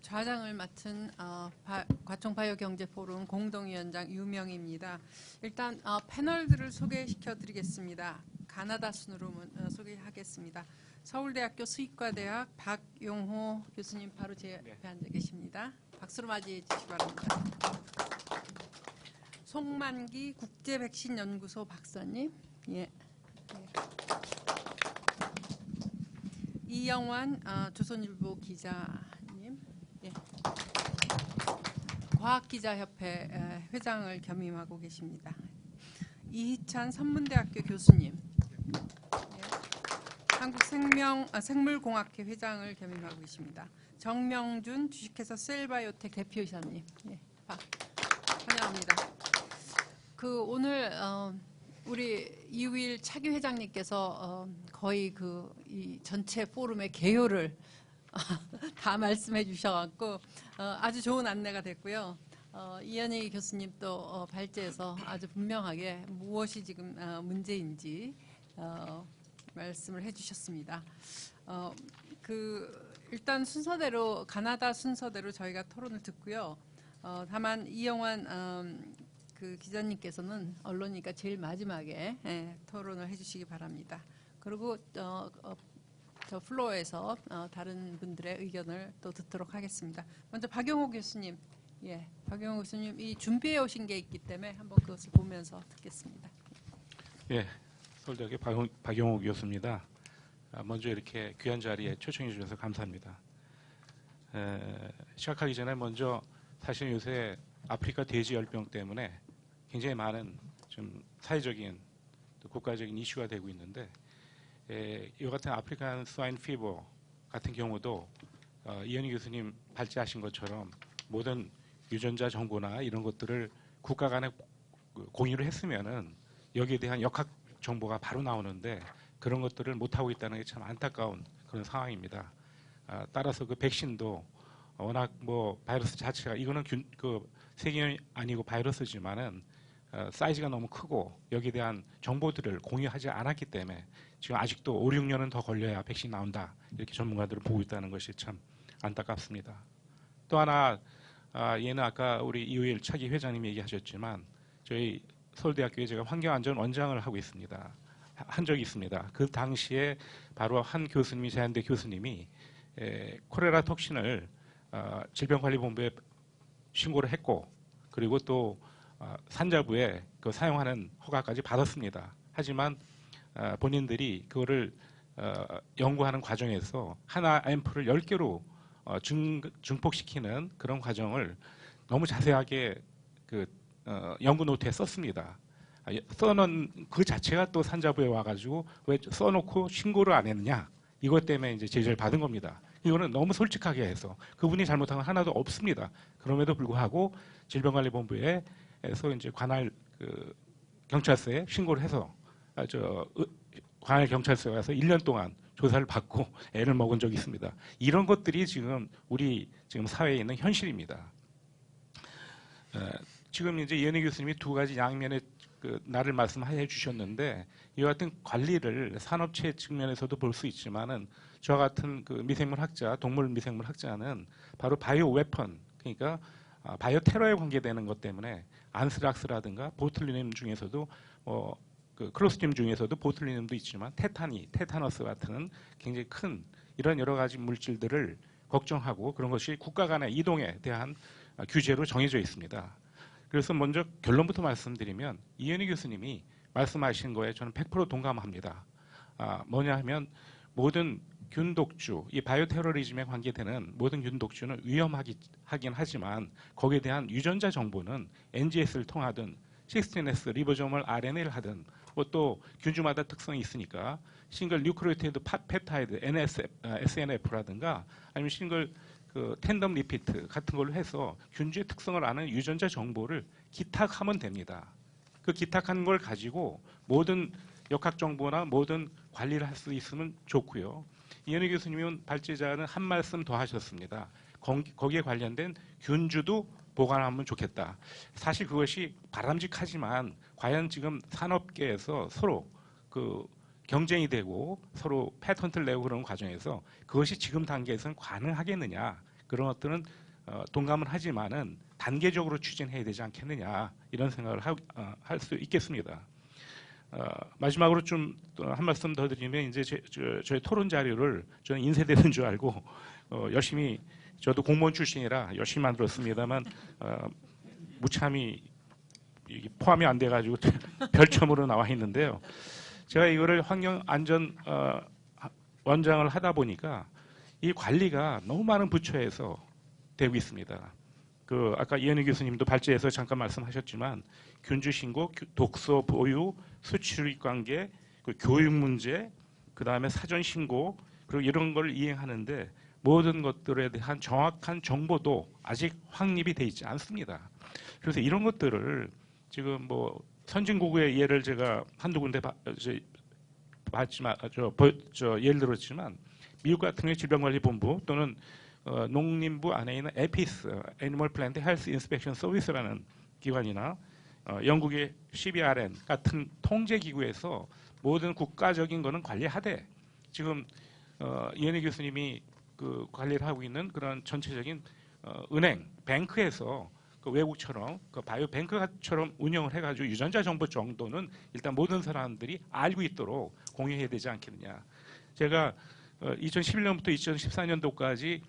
좌장을 맡은 과총 바이오경제포럼 공동위원장 유명희입니다. 일단 패널들을 소개시켜 드리겠습니다. 가나다 순으로 소개하겠습니다. 서울대학교 수의과대학 박용호 교수님 바로 제 옆에 앉아 계십니다. 박수로 맞이해 주시기 바랍니다. 송만기 국제백신연구소 박사님, 예. 이영환 조선일보 기자님, 예. 과학기자협회 회장을 겸임하고 계십니다. 이희찬 선문대학교 교수님, 한국생물공학회 회장을 겸임하고 계십니다. 정명준 주식회사 셀바이오텍 대표이사님, 예, 환영합니다. 오늘 우리 이우일 차기 회장님께서 거의 이 전체 포럼의 개요를 다 말씀해 주셔갖고 아주 좋은 안내가 됐고요. 이현희 교수님도 발제해서 아주 분명하게 무엇이 지금 문제인지 말씀을 해주셨습니다. 일단 순서대로 가나다 순서대로 저희가 토론을 듣고요. 다만 이영환 그 기자님께서는 언론이니까 제일 마지막에 토론을 해주시기 바랍니다. 그리고 저 플로어에서 다른 분들의 의견을 또 듣도록 하겠습니다. 먼저 박용호 교수님, 박용호 교수님 이 준비해 오신 게 있기 때문에 한번 그것을 보면서 듣겠습니다. 서울대학교 박용호 교수입니다. 먼저 이렇게 귀한 자리에 초청해 주셔서 감사합니다. 시작하기 전에 먼저 사실 요새 아프리카 돼지열병 때문에 굉장히 많은 좀 사회적인 또 국가적인 이슈가 되고 있는데 이와 같은 아프리칸 스와인 피버 같은 경우도 이현희 교수님 발제하신 것처럼 모든 유전자 정보나 이런 것들을 국가 간에 공유를 했으면은 여기에 대한 역학 정보가 바로 나오는데 그런 것들을 못하고 있다는 게 참 안타까운 그런 상황입니다. 따라서 그 백신도 워낙 뭐 바이러스 자체가 이거는 세균이 아니고 바이러스지만은 사이즈가 너무 크고 여기에 대한 정보들을 공유하지 않았기 때문에 지금 아직도 5, 6년은 더 걸려야 백신 나온다 이렇게 전문가들을 보고 있다는 것이 참 안타깝습니다. 또 하나 얘는 아까 우리 이우일 차기 회장님이 얘기하셨지만 저희 서울대학교에 제가 환경안전 원장을 하고 있습니다. 한 적이 있습니다. 그 당시에 바로 한 교수님이 제한대 교수님이 콜레라 톡신을 질병관리본부에 신고를 했고 그리고 또 산자부에 그 사용하는 허가까지 받았습니다. 하지만 본인들이 그거를 연구하는 과정에서 하나 앰플을 10개로 증폭시키는 그런 과정을 너무 자세하게 연구 노트에 썼습니다. 써놓은 그 자체가 또 산자부에 와가지고 왜 써놓고 신고를 안 했느냐 이것 때문에 이제 제재를 받은 겁니다. 이거는 너무 솔직하게 해서 그분이 잘못한 건 하나도 없습니다. 그럼에도 불구하고 질병관리본부에서 이제 관할 경찰서에 신고를 해서 관할 경찰서에 가서 1년 동안 조사를 받고 애를 먹은 적이 있습니다. 이런 것들이 지금 우리 지금 사회에 있는 현실입니다. 지금 이제 이현희 교수님이 두 가지 양면의 나를 말씀해 주셨는데 이와 같은 관리를 산업체 측면에서도 볼 수 있지만은 저와 같은 그 미생물 학자, 동물 미생물 학자는 바로 바이오 웨펀 그러니까 바이오 테러에 관계되는 것 때문에 안스락스라든가 보툴리눔 중에서도 클로스트림 중에서도 보툴리눔도 있지만 테타너스 같은 굉장히 큰 이런 여러 가지 물질들을 걱정하고 그런 것이 국가 간의 이동에 대한 규제로 정해져 있습니다. 그래서 먼저 결론부터 말씀드리면 이현희 교수님이 말씀하신 거에 저는 100% 동감합니다. 뭐냐 하면 모든 균독주, 이 바이오 테러리즘에 관계되는 모든 균독주는 위험하긴 하지만 거기에 대한 유전자 정보는 NGS를 통하든 16S 리보조멀 RNA를 하든 또 균주마다 특성이 있으니까 싱글 뉴크리오티드 펩타이드 SNF라든가 아니면 싱글 텐덤 리피트 같은 걸로 해서 균주의 특성을 아는 유전자 정보를 기탁하면 됩니다. 그 기탁한 걸 가지고 모든 역학 정보나 모든 관리를 할 수 있으면 좋고요. 이현희 교수님은 발제자는 한 말씀 더 하셨습니다. 거기에 관련된 균주도 보관하면 좋겠다. 사실 그것이 바람직하지만 과연 지금 산업계에서 서로 경쟁이 되고 서로 패턴트를 내고 그런 과정에서 그것이 지금 단계에서는 가능하겠느냐 그런 것들은 동감은 하지만은 단계적으로 추진해야 되지 않겠느냐 이런 생각을 할 수 있겠습니다. 마지막으로 좀 한 말씀 더 드리면 이제 저희 토론 자료를 저는 인쇄되는 줄 알고 열심히 저도 공무원 출신이라 열심히 만들었습니다만 무참히 포함이 안 돼가지고 별첨으로 나와 있는데요. 제가 이거를 환경안전 원장을 하다 보니까 이 관리가 너무 많은 부처에서 되고 있습니다. 아까 이현희 교수님도 발제에서 잠깐 말씀하셨지만 균주 신고, 독소 보유, 수출입 관계, 교육 문제, 그 다음에 사전 신고 그리고 이런 걸 이행하는데 모든 것들에 대한 정확한 정보도 아직 확립이 돼 있지 않습니다. 그래서 이런 것들을 지금 선진국의 예를 제가 한두 군데 봤지만 예를 들었지만 미국 같은 경우에 질병관리본부 또는 농림부 안에 있는 에피스 애니멀 플랜트 헬스 인스펙션 서비스라는 기관이나 영국의 CBRN 같은 통제기구에서 모든 국가적인 거는 관리하되 지금 이현희 교수님이 그 관리를 하고 있는 그런 전체적인 은행, 뱅크에서 그 외국처럼 그 바이오 뱅크처럼 운영을 해가지고 유전자 정보 정도는 일단 모든 사람들이 알고 있도록 공유해야 되지 않겠느냐. 제가 2011년부터 2014년도까지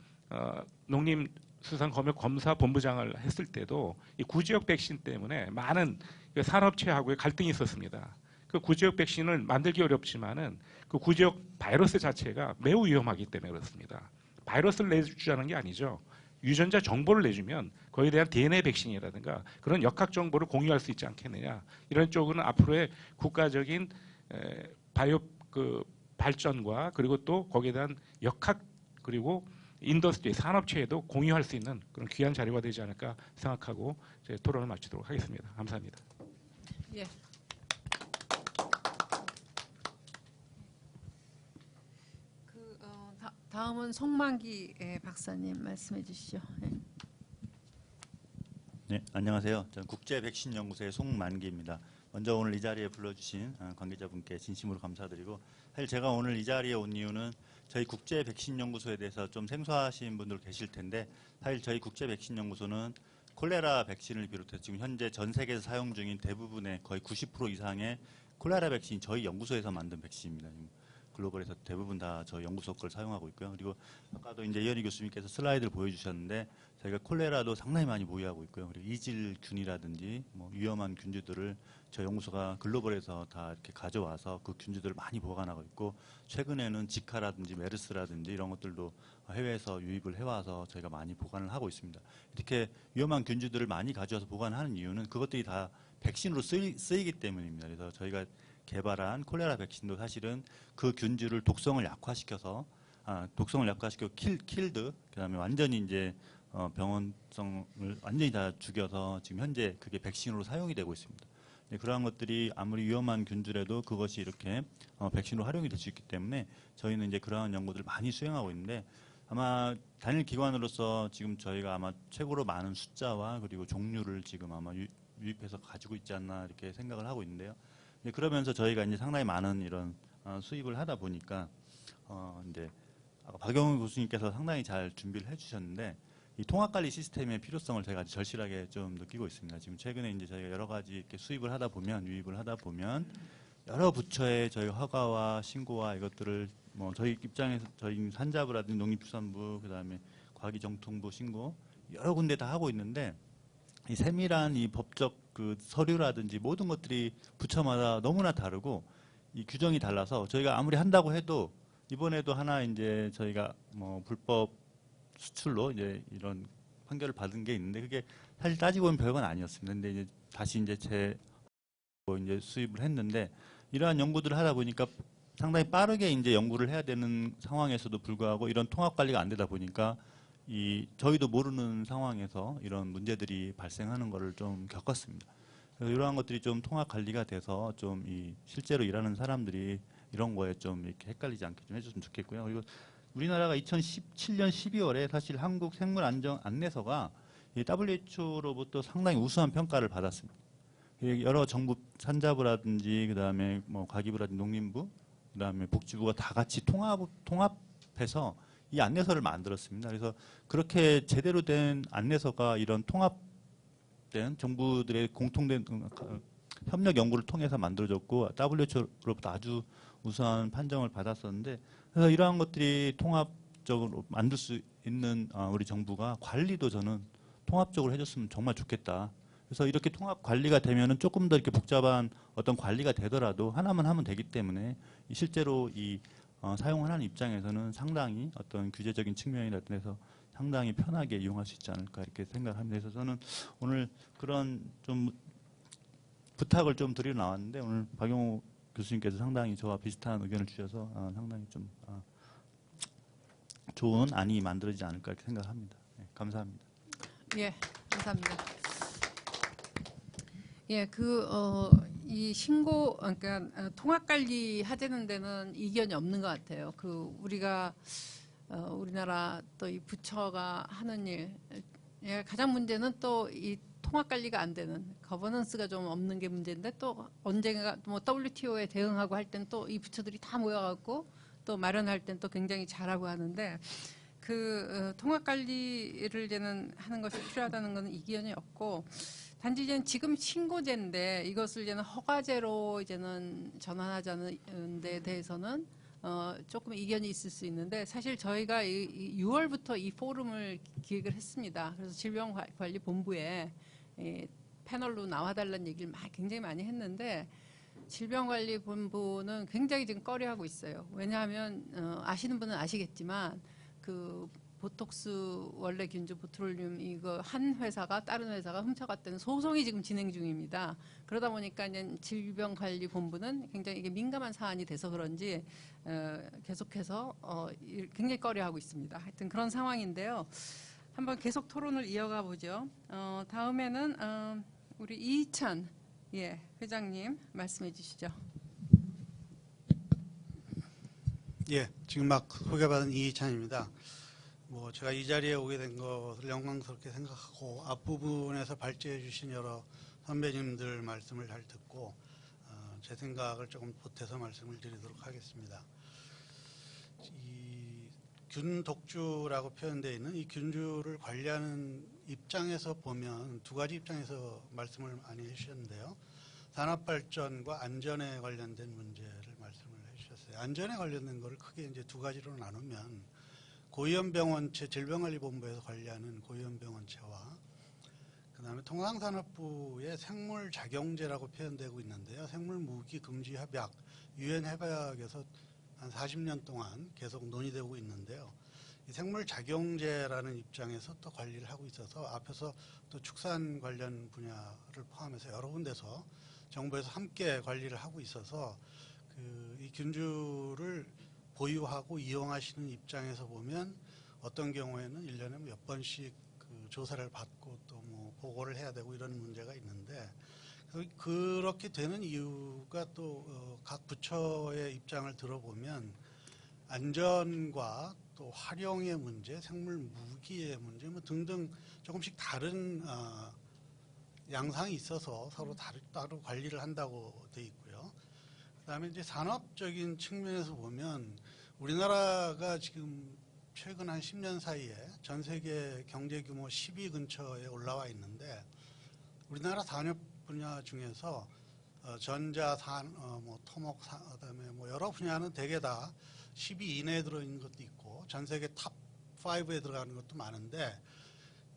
농림수산검역검사 본부장을 했을 때도 이 구지역 백신 때문에 많은 산업체하고의 갈등이 있었습니다. 그 구지역 백신을 만들기 어렵지만은 그 구지역 바이러스 자체가 매우 위험하기 때문에 그렇습니다. 바이러스를 내주자는 게 아니죠. 유전자 정보를 내주면 거기에 대한 DNA 백신이라든가 그런 역학 정보를 공유할 수 있지 않겠느냐. 이런 쪽은 앞으로의 국가적인 바이오 그 발전과 그리고 또 거기에 대한 역학 그리고 인더스트리 산업체에도 공유할 수 있는 그런 귀한 자료가 되지 않을까 생각하고 제 토론을 마치도록 하겠습니다. 감사합니다. 예. 다음은 송만기 박사님 말씀해 주시죠. 예. 네, 안녕하세요. 저는 국제백신연구소의 송만기입니다. 먼저 오늘 이 자리에 불러주신 관계자분께 진심으로 감사드리고, 사실 제가 오늘 이 자리에 온 이유는 저희 국제백신연구소에 대해서 좀 생소하신 분들 계실 텐데, 사실 저희 국제백신연구소는 콜레라 백신을 비롯해서 지금 현재 전 세계에서 사용 중인 대부분의 거의 90% 이상의 콜레라 백신이 저희 연구소에서 만든 백신입니다. 글로벌에서 대부분 다 저희 연구소 걸 사용하고 있고요. 그리고 아까도 이제 이현희 교수님께서 슬라이드를 보여주셨는데, 저희가 콜레라도 상당히 많이 보유하고 있고요. 그리고 이질균이라든지 뭐 위험한 균주들을 저희 연구소가 글로벌에서 다 이렇게 가져와서 그 균주들을 많이 보관하고 있고, 최근에는 지카라든지 메르스라든지 이런 것들도 해외에서 유입을 해와서 저희가 많이 보관을 하고 있습니다. 이렇게 위험한 균주들을 많이 가져와서 보관하는 이유는 그것들이 다 백신으로 쓰이기 때문입니다. 그래서 저희가 개발한 콜레라 백신도 사실은 그 균주를 독성을 약화시켜 킬드, 그다음에 완전히 이제 병원성을 완전히 다 죽여서 지금 현재 그게 백신으로 사용이 되고 있습니다. 그러한 것들이 아무리 위험한 균주라도 그것이 이렇게 백신으로 활용이 될 수 있기 때문에 저희는 이제 그러한 연구들을 많이 수행하고 있는데, 아마 단일 기관으로서 지금 저희가 아마 최고로 많은 숫자와 그리고 종류를 지금 아마 유입해서 가지고 있지 않나 이렇게 생각을 하고 있는데요. 그러면서 저희가 이제 상당히 많은 이런 수입을 하다 보니까 이제 아까 박영훈 교수님께서 상당히 잘 준비를 해주셨는데, 이 통합관리 시스템의 필요성을 제가 아주 절실하게 좀 느끼고 있습니다. 지금 최근에 이제 저희가 여러 가지 이렇게 수입을 하다 보면, 유입을 하다 보면 여러 부처의 저희 허가와 신고와 이것들을 뭐 저희 입장에서 저희 산자부라든지 농림축산부, 그다음에 과기정통부 신고 여러 군데 다 하고 있는데, 이 세밀한 이 법적 그 서류라든지 모든 것들이 부처마다 너무나 다르고 이 규정이 달라서 저희가 아무리 한다고 해도, 이번에도 하나 이제 저희가 뭐 불법 수출로 이제 이런 판결을 받은 게 있는데, 그게 사실 따지고 보면 별건 아니었습니다. 근데 이제 다시 이제 이제 수입을 했는데, 이러한 연구들을 하다 보니까 상당히 빠르게 이제 연구를 해야 되는 상황에서도 불구하고 이런 통합 관리가 안 되다 보니까 저희도 모르는 상황에서 이런 문제들이 발생하는 것을 좀 겪었습니다. 그래서 이러한 것들이 좀 통합 관리가 돼서 좀 실제로 일하는 사람들이 이런 거에 좀 이렇게 헷갈리지 않게 좀 해줬으면 좋겠고요. 그리고 우리나라가 2017년 12월에 사실 한국 생물안전안내서가 WHO로부터 상당히 우수한 평가를 받았습니다. 여러 정부 산자부라든지 그다음에 뭐 과기부라든지 농림부, 그다음에 복지부가 다 같이 통합해서 이 안내서를 만들었습니다. 그래서 그렇게 제대로 된 안내서가 이런 통합된 정부들의 공통된 협력 연구를 통해서 만들어졌고, WHO로부터 아주 우수한 판정을 받았었는데, 그래서 이러한 것들이 통합적으로 만들 수 있는 우리 정부가 관리도 저는 통합적으로 해줬으면 정말 좋겠다. 그래서 이렇게 통합 관리가 되면은 조금 더 이렇게 복잡한 어떤 관리가 되더라도 하나만 하면 되기 때문에 실제로 사용하는 입장에서는 상당히 어떤 규제적인 측면이라든지 해서 상당히 편하게 이용할 수 있지 않을까 이렇게 생각합니다. 그래서 저는 오늘 그런 좀 부탁을 좀 드리러 나왔는데, 오늘 박용호 교수님께서 상당히 저와 비슷한 의견을 주셔서 상당히 좀 좋은 안이 만들어지지 않을까 이렇게 생각합니다. 네, 감사합니다. 예, 감사합니다. 예, 이 신고, 그러니까 통합 관리 하자는 데는 이견이 없는 것 같아요. 우리가 우리나라 또 이 부처가 하는 일, 가장 문제는 또 이 통합 관리가 안 되는 거버넌스가 좀 없는 게 문제인데, 또 언젠가 뭐 WTO에 대응하고 할 땐 또 이 부처들이 다 모여갖고 또 마련할 땐 또 굉장히 잘하고 하는데, 통합 관리를 이제는 하는 것이 필요하다는 것은 이견이 없고, 단지 이제는 지금 신고제인데 이것을 이제는 허가제로 이제는 전환하자는 데 대해서는 조금 이견이 있을 수 있는데, 사실 저희가 6월부터 이 포럼을 기획을 했습니다. 그래서 질병관리본부에 패널로 나와달라는 얘기를 굉장히 많이 했는데, 질병관리본부는 굉장히 지금 꺼려하고 있어요. 왜냐하면 아시는 분은 아시겠지만 그 보톡스 원래 균주 보트롤륨 이거 한 회사가 다른 회사가 훔쳐갔다는 소송이 지금 진행 중입니다. 그러다 보니까 이제 질병관리본부는 굉장히 이게 민감한 사안이 돼서 그런지 계속해서 굉장히 꺼려하고 있습니다. 하여튼 그런 상황인데요. 한번 계속 토론을 이어가 보죠. 다음에는 우리 이희찬 회장님 말씀해 주시죠. 예, 지금 막 소개받은 이희찬입니다. 제가 이 자리에 오게 된 것을 영광스럽게 생각하고 앞부분에서 발제해 주신 여러 선배님들 말씀을 잘 듣고 제 생각을 조금 보태서 말씀을 드리도록 하겠습니다. 이 균독주라고 표현되어 있는 이 균주를 관리하는 입장에서 보면 두 가지 입장에서 말씀을 많이 해주셨는데요. 산업발전과 안전에 관련된 문제를 말씀을 해주셨어요. 안전에 관련된 것을 크게 이제 두 가지로 나누면 고위험병원체 질병관리본부에서 관리하는 고위험병원체와 그다음에 통상산업부의 생물작용제라고 표현되고 있는데요. 생물무기금지협약, 유엔 협약에서 한 40년 동안 계속 논의되고 있는데요. 이 생물작용제라는 입장에서 또 관리를 하고 있어서 앞에서 또 축산 관련 분야를 포함해서 여러 군데서 정부에서 함께 관리를 하고 있어서 이 균주를 보유하고 이용하시는 입장에서 보면 어떤 경우에는 1년에 몇 번씩 조사를 받고 또 보고를 해야 되고 이런 문제가 있는데, 그렇게 되는 이유가 또 각 부처의 입장을 들어보면 안전과 또 활용의 문제, 생물 무기의 문제 등등 조금씩 다른 양상이 있어서 서로 따로 관리를 한다고 돼 있고요. 그다음에 이제 산업적인 측면에서 보면 우리나라가 지금 최근 한 10년 사이에 전 세계 경제 규모 10위 근처에 올라와 있는데, 우리나라 산업 분야 중에서 전자, 토목, 그다음에 여러 분야는 대개 다 10위 이내에 들어 있는 것도 있고 전 세계 탑 5에 들어가는 것도 많은데,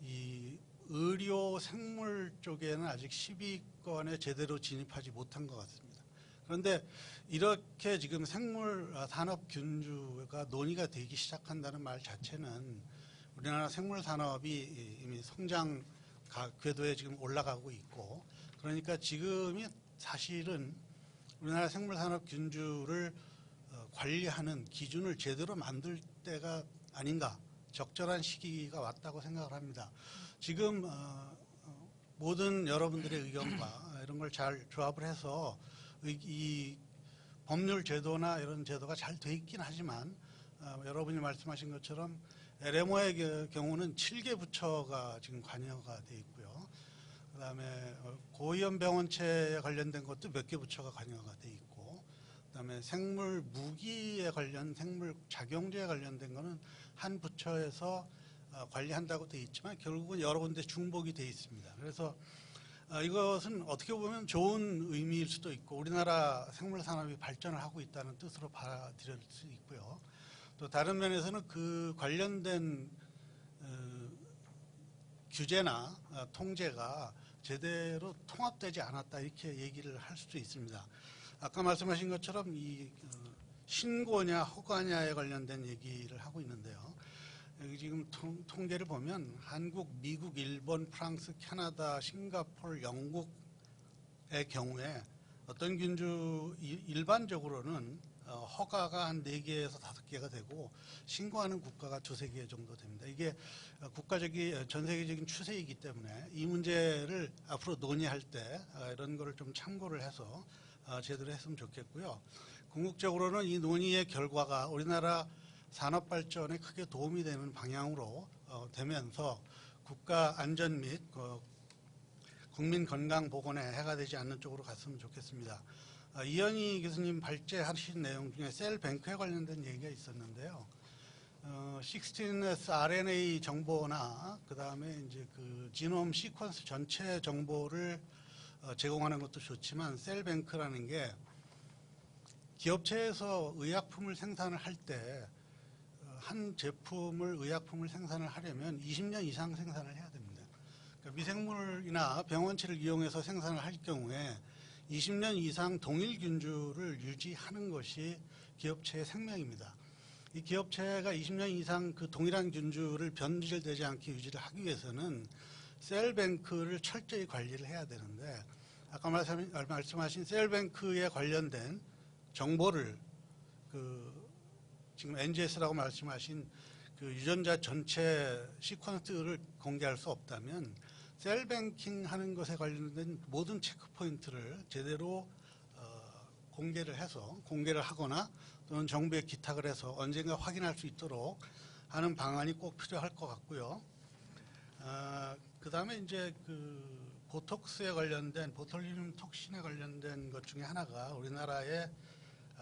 이 의료 생물 쪽에는 아직 10위권에 제대로 진입하지 못한 것 같습니다. 그런데 이렇게 지금 생물 산업 균주가 논의가 되기 시작한다는 말 자체는 우리나라 생물 산업이 이미 성장 궤도에 지금 올라가고 있고, 그러니까 지금이 사실은 우리나라 생물 산업 균주를 관리하는 기준을 제대로 만들 때가 아닌가, 적절한 시기가 왔다고 생각을 합니다. 지금 모든 여러분들의 의견과 이런 걸 잘 조합을 해서 이 법률 제도나 이런 제도가 잘 돼 있긴 하지만 여러분이 말씀하신 것처럼 LMO의 경우는 7개 부처가 지금 관여가 돼 있고요. 그다음에 고위험병원체에 관련된 것도 몇 개 부처가 관여가 돼 있고, 그다음에 생물 무기에 관련 생물 작용제에 관련된 거는 한 부처에서 관리한다고 돼 있지만 결국은 여러 군데 중복이 돼 있습니다. 그래서 이것은 어떻게 보면 좋은 의미일 수도 있고 우리나라 생물 산업이 발전을 하고 있다는 뜻으로 받아들일 수 있고요. 또 다른 면에서는 그 관련된 규제나 통제가 제대로 통합되지 않았다 이렇게 얘기를 할 수도 있습니다. 아까 말씀하신 것처럼 이 신고냐 허가냐에 관련된 얘기를 하고 있는데요. 여기 지금 통계를 보면 한국, 미국, 일본, 프랑스, 캐나다, 싱가포르, 영국의 경우에 어떤 균주 일반적으로는 허가가 한 4개에서 5개가 되고 신고하는 국가가 2-3개 정도 됩니다. 이게 국가적인 전 세계적인 추세이기 때문에 이 문제를 앞으로 논의할 때 이런 거를 좀 참고를 해서 제대로 했으면 좋겠고요. 궁극적으로는 이 논의의 결과가 우리나라 산업 발전에 크게 도움이 되는 방향으로 되면서 국가 안전 및 국민 건강 보건에 해가 되지 않는 쪽으로 갔으면 좋겠습니다. 이현희 교수님 발제하신 내용 중에 셀 뱅크에 관련된 얘기가 있었는데요. 16S RNA 정보나 그다음에 이제 그 지놈 시퀀스 전체 정보를 제공하는 것도 좋지만 셀뱅크라는 게 기업체에서 의약품을 생산을 할 때 한 제품을 의약품을 생산을 하려면 20년 이상 생산을 해야 됩니다. 그러니까 미생물이나 병원체를 이용해서 생산을 할 경우에 20년 이상 동일 균주를 유지하는 것이 기업체의 생명입니다. 이 기업체가 20년 이상 그 동일한 균주를 변질되지 않게 유지를 하기 위해서는 셀뱅크를 철저히 관리를 해야 되는데 아까 말씀하신 셀뱅크에 관련된 정보를 지금 NGS라고 말씀하신 그 유전자 전체 시퀀스를 공개할 수 없다면 셀뱅킹 하는 것에 관련된 모든 체크 포인트를 제대로 공개를 하거나 또는 정부에 기탁을 해서 언젠가 확인할 수 있도록 하는 방안이 꼭 필요할 것 같고요. 그 다음에 이제 그 보톡스에 관련된 보톨리눔 톡신에 관련된 것 중에 하나가 우리나라의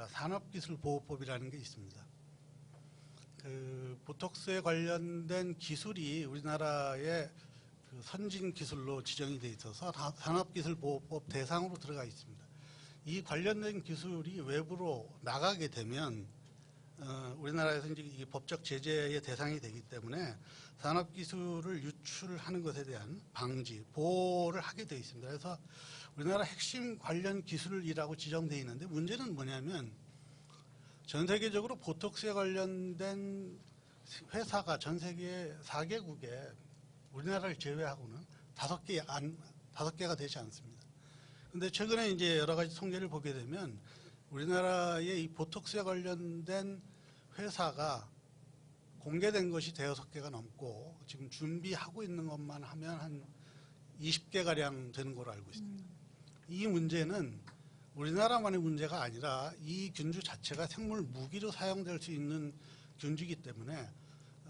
산업기술보호법이라는 게 있습니다. 그 보톡스에 관련된 기술이 우리나라의 그 선진 기술로 지정이 돼 있어서 산업기술보호법 대상으로 들어가 있습니다. 이 관련된 기술이 외부로 나가게 되면 우리나라에서 이제 이 법적 제재의 대상이 되기 때문에 산업기술을 유출하는 것에 대한 방지, 보호를 하게 되어 있습니다. 그래서 우리나라 핵심 관련 기술이라고 지정되어 있는데 문제는 뭐냐면 전 세계적으로 보톡스에 관련된 회사가 전 세계 4개국에 우리나라를 제외하고는 5개가 되지 않습니다. 그런데 최근에 이제 여러 가지 통계를 보게 되면 우리나라의 이 보톡스에 관련된 회사가 공개된 것이 5개가 넘고 지금 준비하고 있는 것만 하면 한 20개가량 되는 걸로 알고 있습니다. 이 문제는 우리나라만의 문제가 아니라 이 균주 자체가 생물 무기로 사용될 수 있는 균주이기 때문에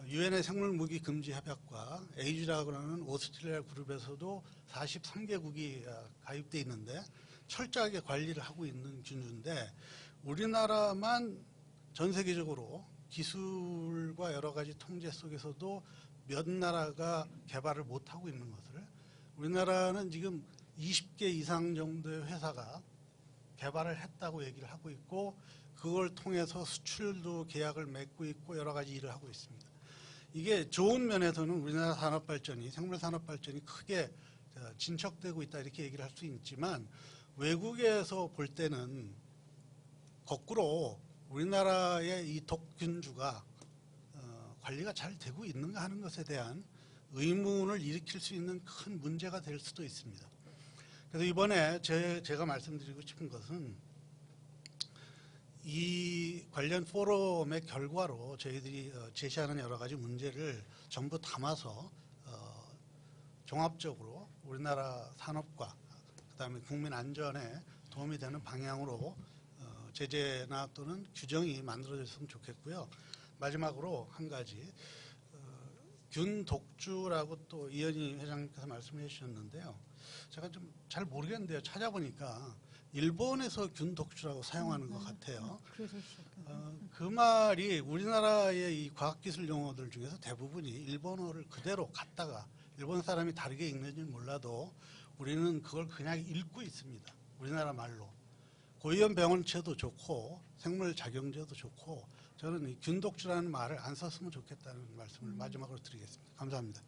유엔의 생물 무기 금지 협약과 에이즈라고 하는 오스트레일리아 그룹에서도 43개국이 가입돼 있는데 철저하게 관리를 하고 있는 균주인데 우리나라만 전 세계적으로 기술과 여러 가지 통제 속에서도 몇 나라가 개발을 못하고 있는 것을 우리나라는 지금 20개 이상 정도의 회사가 개발을 했다고 얘기를 하고 있고 그걸 통해서 수출도 계약을 맺고 있고 여러 가지 일을 하고 있습니다. 이게 좋은 면에서는 우리나라 산업 발전이 생물 산업 발전이 크게 진척되고 있다 이렇게 얘기를 할 수 있지만 외국에서 볼 때는 거꾸로 우리나라의 이 독균주가 관리가 잘 되고 있는가 하는 것에 대한 의문을 일으킬 수 있는 큰 문제가 될 수도 있습니다. 그래서 이번에 제가 말씀드리고 싶은 것은 이 관련 포럼의 결과로 저희들이 제시하는 여러 가지 문제를 전부 담아서 종합적으로 우리나라 산업과 그다음에 국민 안전에 도움이 되는 방향으로 제재나 또는 규정이 만들어졌으면 좋겠고요. 마지막으로 한 가지 균 독주라고 또 이현희 회장님께서 말씀해 주셨는데요. 제가 좀 잘 모르겠는데요. 찾아보니까 일본에서 균 독주라고 사용하는 것 같아요. 그 말이 우리나라의 이 과학기술 용어들 중에서 대부분이 일본어를 그대로 갖다가 일본 사람이 다르게 읽는지 몰라도 우리는 그걸 그냥 읽고 있습니다. 우리나라 말로. 고위험 병원체도 좋고 생물작용제도 좋고 저는 이 균독주라는 말을 안 썼으면 좋겠다는 말씀을 마지막으로 드리겠습니다. 감사합니다.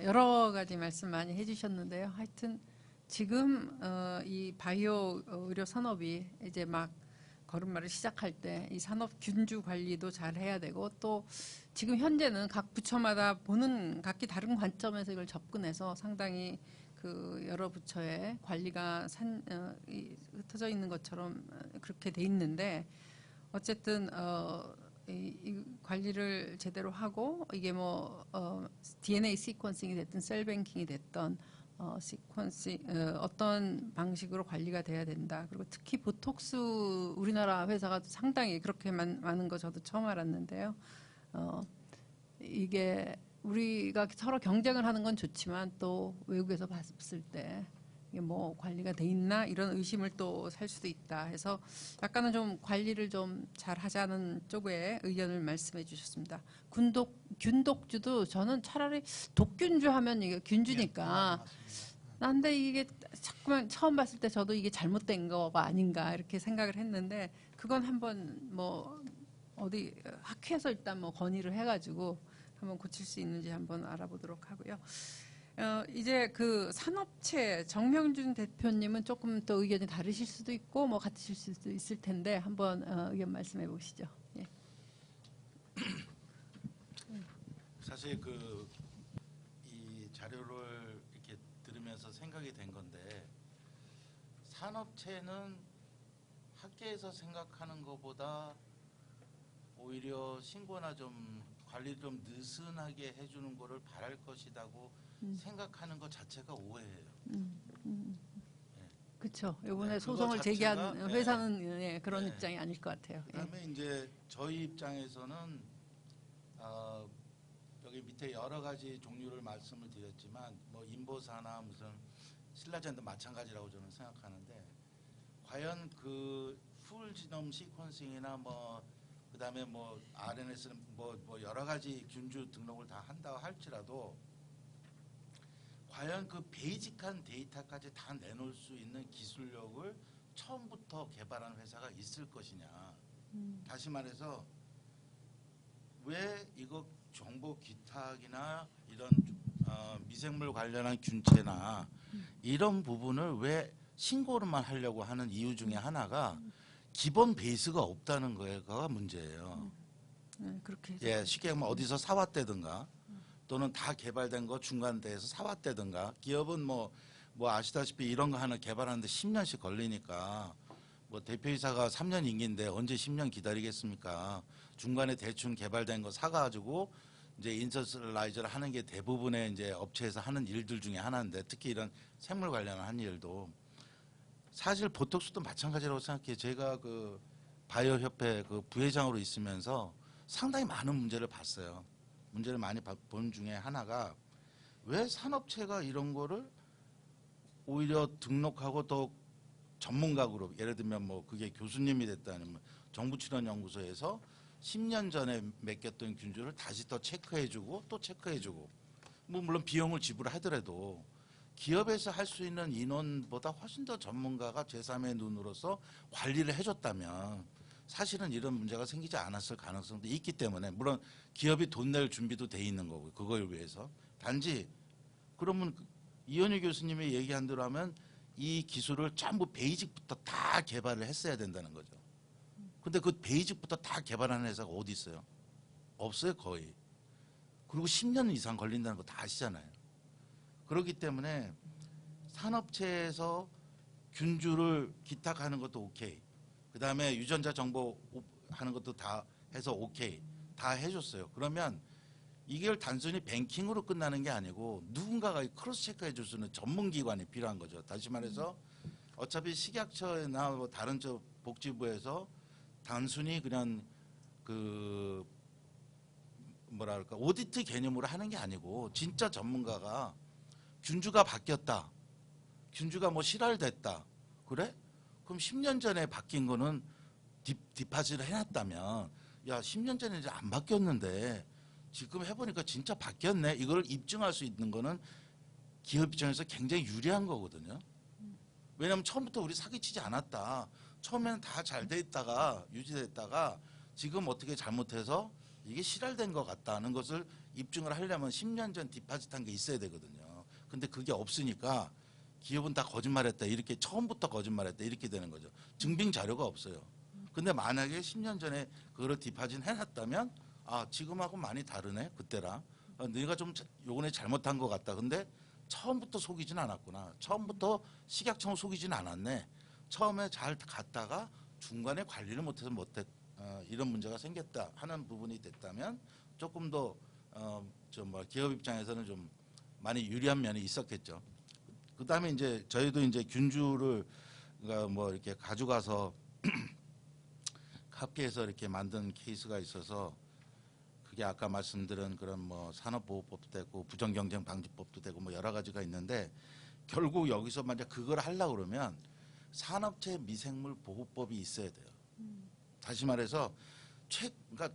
여러 가지 말씀 많이 해주셨는데요. 하여튼 지금 이 바이오 의료 산업이 이제 막 걸음마를 시작할 때 이 산업 균주 관리도 잘 해야 되고 또 지금 현재는 각 부처마다 보는 각기 다른 관점에서 이걸 접근해서 상당히 그 여러 부처의 관리가 흩어져 있는 것처럼 그렇게 돼 있는데 어쨌든 이 관리를 제대로 하고 이게 뭐 DNA 시퀀싱이 됐든 셀뱅킹이 됐던 어떤 방식으로 관리가 돼야 된다. 그리고 특히 보톡스 우리나라 회사가 상당히 그렇게 많은 거 저도 처음 알았는데요. 이게 우리가 서로 경쟁을 하는 건 좋지만 또 외국에서 봤을 때 이게 뭐 관리가 돼 있나 이런 의심을 또 살 수도 있다 해서 약간은 좀 관리를 좀 잘 하자는 쪽에 의견을 말씀해 주셨습니다. 균독주도 저는 차라리 독균주 하면 이게 균주니까 난데 이게 자꾸만 처음 봤을 때 저도 이게 잘못된 거가 아닌가 이렇게 생각을 했는데 그건 한번 뭐 어디 학회에서 일단 뭐 건의를 해가지고 한번 고칠 수 있는지 한번 알아보도록 하고요. 이제 그 산업체 정명준 대표님은 조금 또 의견이 다르실 수도 있고 뭐 같으실 수도 있을 텐데 한번 의견 말씀해 보시죠. 예. 사실 이 자료를 이렇게 들으면서 생각이 된 건데 산업체는 학계에서 생각하는 것보다 오히려 신고나 좀 관리를 좀 느슨하게 해주는 거를 바랄 것이라고 생각하는 것 자체가 오해예요. 그렇죠. 이번에 네, 소송을 그거 제기한 자체가, 회사는 예, 그런 네. 입장이 아닐 것 같아요. 예. 그다음에 이제 저희 입장에서는 여기 밑에 여러 가지 종류를 말씀을 드렸지만 뭐 인보사나 무슨 신라젠도 마찬가지라고 저는 생각하는데 과연 그 풀 지놈 시퀀싱이나 뭐 그다음에 뭐 RNS는 뭐 여러 가지 균주 등록을 다 한다고 할지라도 과연 그 베이직한 데이터까지 다 내놓을 수 있는 기술력을 처음부터 개발한 회사가 있을 것이냐. 다시 말해서 왜 이거 정보 기탁이나 이런 미생물 관련한 균체나 이런 부분을 왜 신고를만 하려고 하는 이유 중에 하나가 기본 베이스가 없다는 거가 문제예요. 그렇게 해서 예, 쉽게 말하면 어디서 사왔다든가 또는 다 개발된 거 중간대에서 사왔다든가 기업은 뭐 아시다시피 이런 거 하나 개발하는데 10년씩 걸리니까 뭐 대표이사가 3년 임기인데 언제 10년 기다리겠습니까? 중간에 대충 개발된 거 사가지고 이제 인서슬라이저를 하는 게 대부분의 이제 업체에서 하는 일들 중에 하나인데 특히 이런 생물 관련한 일도 사실 보톡스도 마찬가지라고 생각해요. 제가 그 바이오 협회 그 부회장으로 있으면서 상당히 많은 문제를 봤어요. 문제를 많이 본 중에 하나가 왜 산업체가 이런 거를 오히려 등록하고 또 전문가 그룹 예를 들면 뭐 그게 교수님이 됐다 아니면 정부출연연구소에서 10년 전에 맡겼던 균주를 다시 또 체크해주고 또 체크해주고 뭐 물론 비용을 지불하더라도 기업에서 할 수 있는 인원보다 훨씬 더 전문가가 제3의 눈으로서 관리를 해줬다면 사실은 이런 문제가 생기지 않았을 가능성도 있기 때문에 물론 기업이 돈 낼 준비도 돼 있는 거고 그걸 위해서 단지 그러면 이현희 교수님이 얘기한 대로 하면 이 기술을 전부 베이직부터 다 개발을 했어야 된다는 거죠. 근데 그 베이직부터 다 개발하는 회사가 어디 있어요? 없어요 거의. 그리고 10년 이상 걸린다는 거 다 아시잖아요. 그렇기 때문에 산업체에서 균주를 기탁하는 것도 오케이. 그다음에 유전자 정보 하는 것도 다 해서 오케이. 다 해줬어요. 그러면 이걸 단순히 뱅킹으로 끝나는 게 아니고 누군가가 크로스 체크해 줄 수 있는 전문기관이 필요한 거죠. 다시 말해서 어차피 식약처나 뭐 다른 저 복지부에서 단순히 그냥 그 뭐랄까 오디트 개념으로 하는 게 아니고 진짜 전문가가 균주가 바뀌었다. 균주가 뭐 실활됐다. 그래? 그럼 10년 전에 바뀐 거는 디파짓을 해놨다면 야 10년 전에 이제 안 바뀌었는데 지금 해보니까 진짜 바뀌었네. 이걸 입증할 수 있는 거는 기업 입장에서 굉장히 유리한 거거든요. 왜냐하면 처음부터 우리 사기치지 않았다. 처음에는 다 잘 돼 있다가 유지됐다가 지금 어떻게 잘못해서 이게 실활된 것 같다는 것을 입증을 하려면 10년 전 디파짓한 게 있어야 되거든요. 근데 그게 없으니까 기업은 다 거짓말했다. 이렇게 처음부터 거짓말했다. 이렇게 되는 거죠. 증빙 자료가 없어요. 근데 만약에 10년 전에 그거를 디파짓 해놨다면 아 지금하고 많이 다르네 그때랑 네가 좀 요번에 잘못한 것 같다. 근데 처음부터 속이진 않았구나. 처음부터 식약청을 속이진 않았네. 처음에 잘 갔다가 중간에 관리를 못해서 이런 문제가 생겼다 하는 부분이 됐다면 조금 더 기업 입장에서는 좀 많이 유리한 면이 있었겠죠. 그다음에 이제 저희도 이제 균주를 뭐 이렇게 가져가서 합계해서 이렇게 만든 케이스가 있어서 그게 아까 말씀드린 그런 뭐 산업보호법도 되고 부정경쟁방지법도 되고 뭐 여러 가지가 있는데 결국 여기서 만약 그걸 하려고 그러면 산업체 미생물 보호법이 있어야 돼요. 다시 말해서 그러니까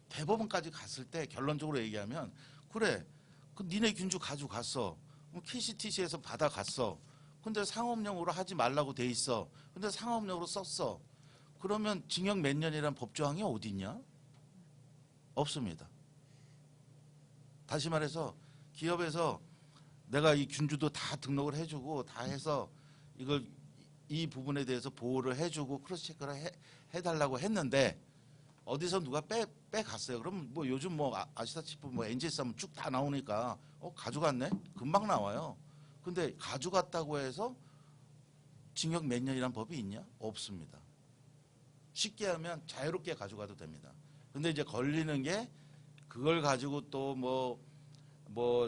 대법원까지 갔을 때 결론적으로 얘기하면 그래, 그 니네 균주 가져갔어. KCTC에서 받아갔어. 근데 상업용으로 하지 말라고 돼 있어. 근데 상업용으로 썼어. 그러면 징역 몇 년이란 법조항이 어디 있냐? 없습니다. 다시 말해서 기업에서 내가 이 균주도 다 등록을 해주고 다 해서 이걸 이 부분에 대해서 보호를 해주고 크로스 체크를 해달라고 했는데 어디서 누가 빼갔어요. 그럼 뭐 요즘 뭐 아시다시피 뭐 NGS 하면 쭉 다 나오니까 가져갔네? 금방 나와요. 근데 가져갔다고 해서 징역 몇 년이란 법이 있냐? 없습니다. 쉽게 하면 자유롭게 가져가도 됩니다. 근데 이제 걸리는 게 그걸 가지고 또 뭐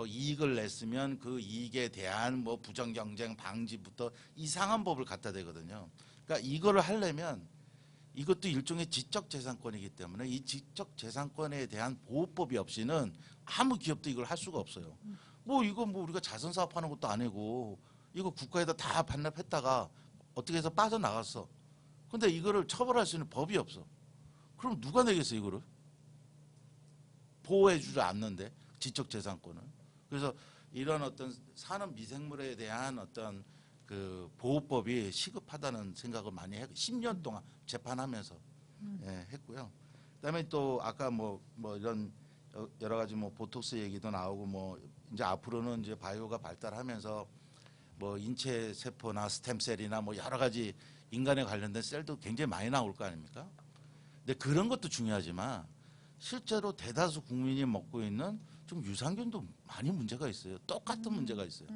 이익을 냈으면 그 이익에 대한 뭐 부정 경쟁 방지부터 이상한 법을 갖다 대거든요. 그러니까 이거를 하려면 이것도 일종의 지적 재산권이기 때문에 이 지적 재산권에 대한 보호법이 없이는 아무 기업도 이걸 할 수가 없어요. 이거 우리가 자선 사업하는 것도 아니고 이거 국가에다 다 반납했다가 어떻게 해서 빠져나갔어. 근데 이거를 처벌할 수 있는 법이 없어. 그럼 누가 내겠어 이거를? 보호해주지 않는데 지적 재산권을. 그래서 이런 어떤 산업 미생물에 대한 어떤 그 보호법이 시급하다는 생각을 많이 했고 10년 동안 재판하면서 했고요. 그다음에 또 아까 뭐 이런 여러 가지 뭐 보톡스 얘기도 나오고 뭐 이제 앞으로는 이제 바이오가 발달하면서 뭐 인체 세포나 스템셀이나 뭐 여러 가지 인간에 관련된 셀도 굉장히 많이 나올 거 아닙니까? 근데 그런 것도 중요하지만 실제로 대다수 국민이 먹고 있는 좀 유산균도 많이 문제가 있어요. 똑같은 문제가 있어요.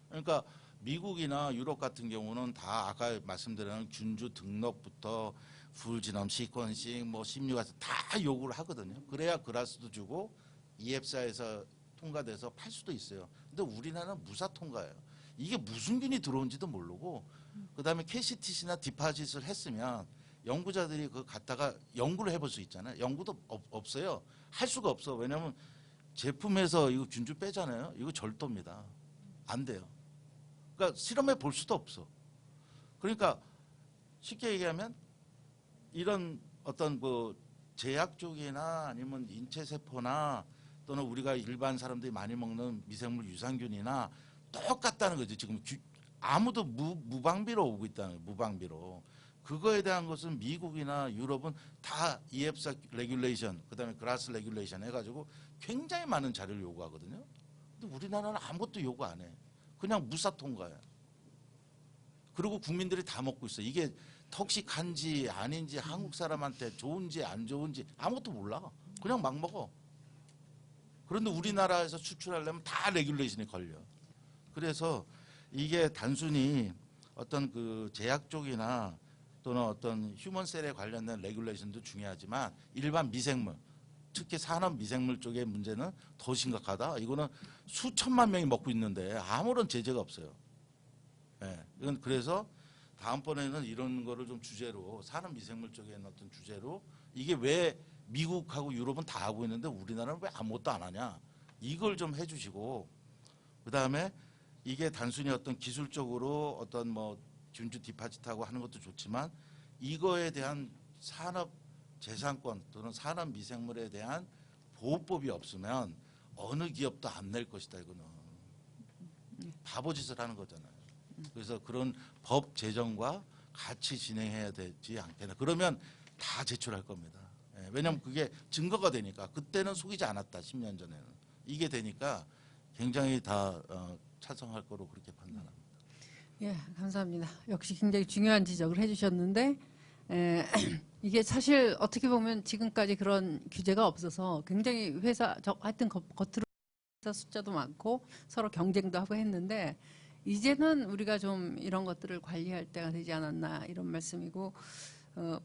그러니까 미국이나 유럽 같은 경우는 다 아까 말씀드린 균주 등록부터 풀지넘 시퀀싱 뭐 심리가서 다 요구를 하거든요. 그래야 그라스도 주고 EFSA에서 통과돼서 팔 수도 있어요. 근데 우리나라는 무사 통과예요. 이게 무슨 균이 들어온지도 모르고 그다음에 KCTC나 디파짓을 했으면 연구자들이 그거 갖다가 연구를 해볼 수 있잖아요. 연구도 없어요. 할 수가 없어. 왜냐하면 제품에서 이거 균주 빼잖아요. 이거 절도입니다. 안 돼요. 그러니까 실험해 볼 수도 없어. 그러니까 쉽게 얘기하면 이런 어떤 그 제약 쪽이나 아니면 인체 세포나 또는 우리가 일반 사람들이 많이 먹는 미생물 유산균이나 똑같다는 거죠. 지금 아무도 무방비로 오고 있다는 거예요. 무방비로. 그거에 대한 것은 미국이나 유럽은 다 EFSA 레귤레이션, 그다음에 그라스 레귤레이션 해가지고 굉장히 많은 자료를 요구하거든요. 근데 우리나라는 아무것도 요구 안 해. 그냥 무사 통과야. 그리고 국민들이 다 먹고 있어. 이게 턱식한지 아닌지 한국 사람한테 좋은지 안 좋은지 아무것도 몰라. 그냥 막 먹어. 그런데 우리나라에서 수출하려면 다 레귤레이션이 걸려. 그래서 이게 단순히 어떤 그 제약 쪽이나 또는 어떤 휴먼셀에 관련된 레귤레이션도 중요하지만 일반 미생물, 특히 산업 미생물 쪽의 문제는 더 심각하다. 이거는 수천만 명이 먹고 있는데 아무런 제재가 없어요. 이건 그래서 다음번에는 이런 거를 좀 주제로 산업 미생물 쪽에 있는 어떤 주제로 이게 왜 미국하고 유럽은 다 하고 있는데 우리나라는 왜 아무것도 안 하냐. 이걸 좀 해주시고 그다음에 이게 단순히 어떤 기술적으로 어떤 뭐 균주 디파짓하고 하는 것도 좋지만 이거에 대한 산업 재산권 또는 산업 미생물에 대한 보호법이 없으면 어느 기업도 안 낼 것이다. 이거는 바보짓을 하는 거잖아요. 그래서 그런 법 제정과 같이 진행해야 되지 않겠나. 그러면 다 제출할 겁니다. 왜냐하면 그게 증거가 되니까 그때는 속이지 않았다. 10년 전에는. 이게 되니까 굉장히 다 찬성할 거로 그렇게 판단합니다. 예, 감사합니다. 역시 굉장히 중요한 지적을 해주셨는데 이게 사실 어떻게 보면 지금까지 그런 규제가 없어서 굉장히 하여튼 겉으로 회사 숫자도 많고 서로 경쟁도 하고 했는데 이제는 우리가 좀 이런 것들을 관리할 때가 되지 않았나 이런 말씀이고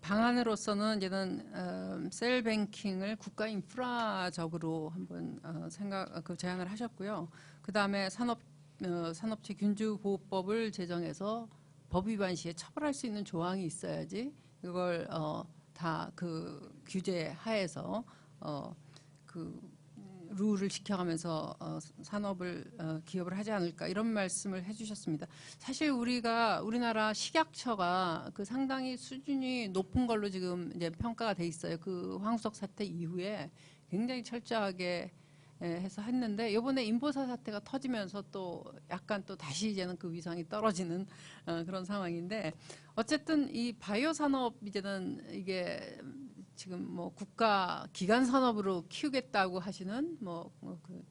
방안으로서는 이제는 셀뱅킹을 국가 인프라적으로 한번 제안을 하셨고요. 그 다음에 산업체 균주보호법을 제정해서 법 위반 시에 처벌할 수 있는 조항이 있어야지 그걸 다 그 규제 하에서 룰을 지켜가면서 산업을 기업을 하지 않을까 이런 말씀을 해주셨습니다. 사실 우리나라 식약처가 그 상당히 수준이 높은 걸로 지금 이제 평가가 돼 있어요. 그 황우석 사태 이후에 굉장히 철저하게 해서 했는데 이번에 인보사 사태가 터지면서 또 약간 또 다시 이제는 그 위상이 떨어지는 그런 상황인데 어쨌든 이 바이오 산업 이제는 이게 지금 뭐 국가 기관 산업으로 키우겠다고 하시는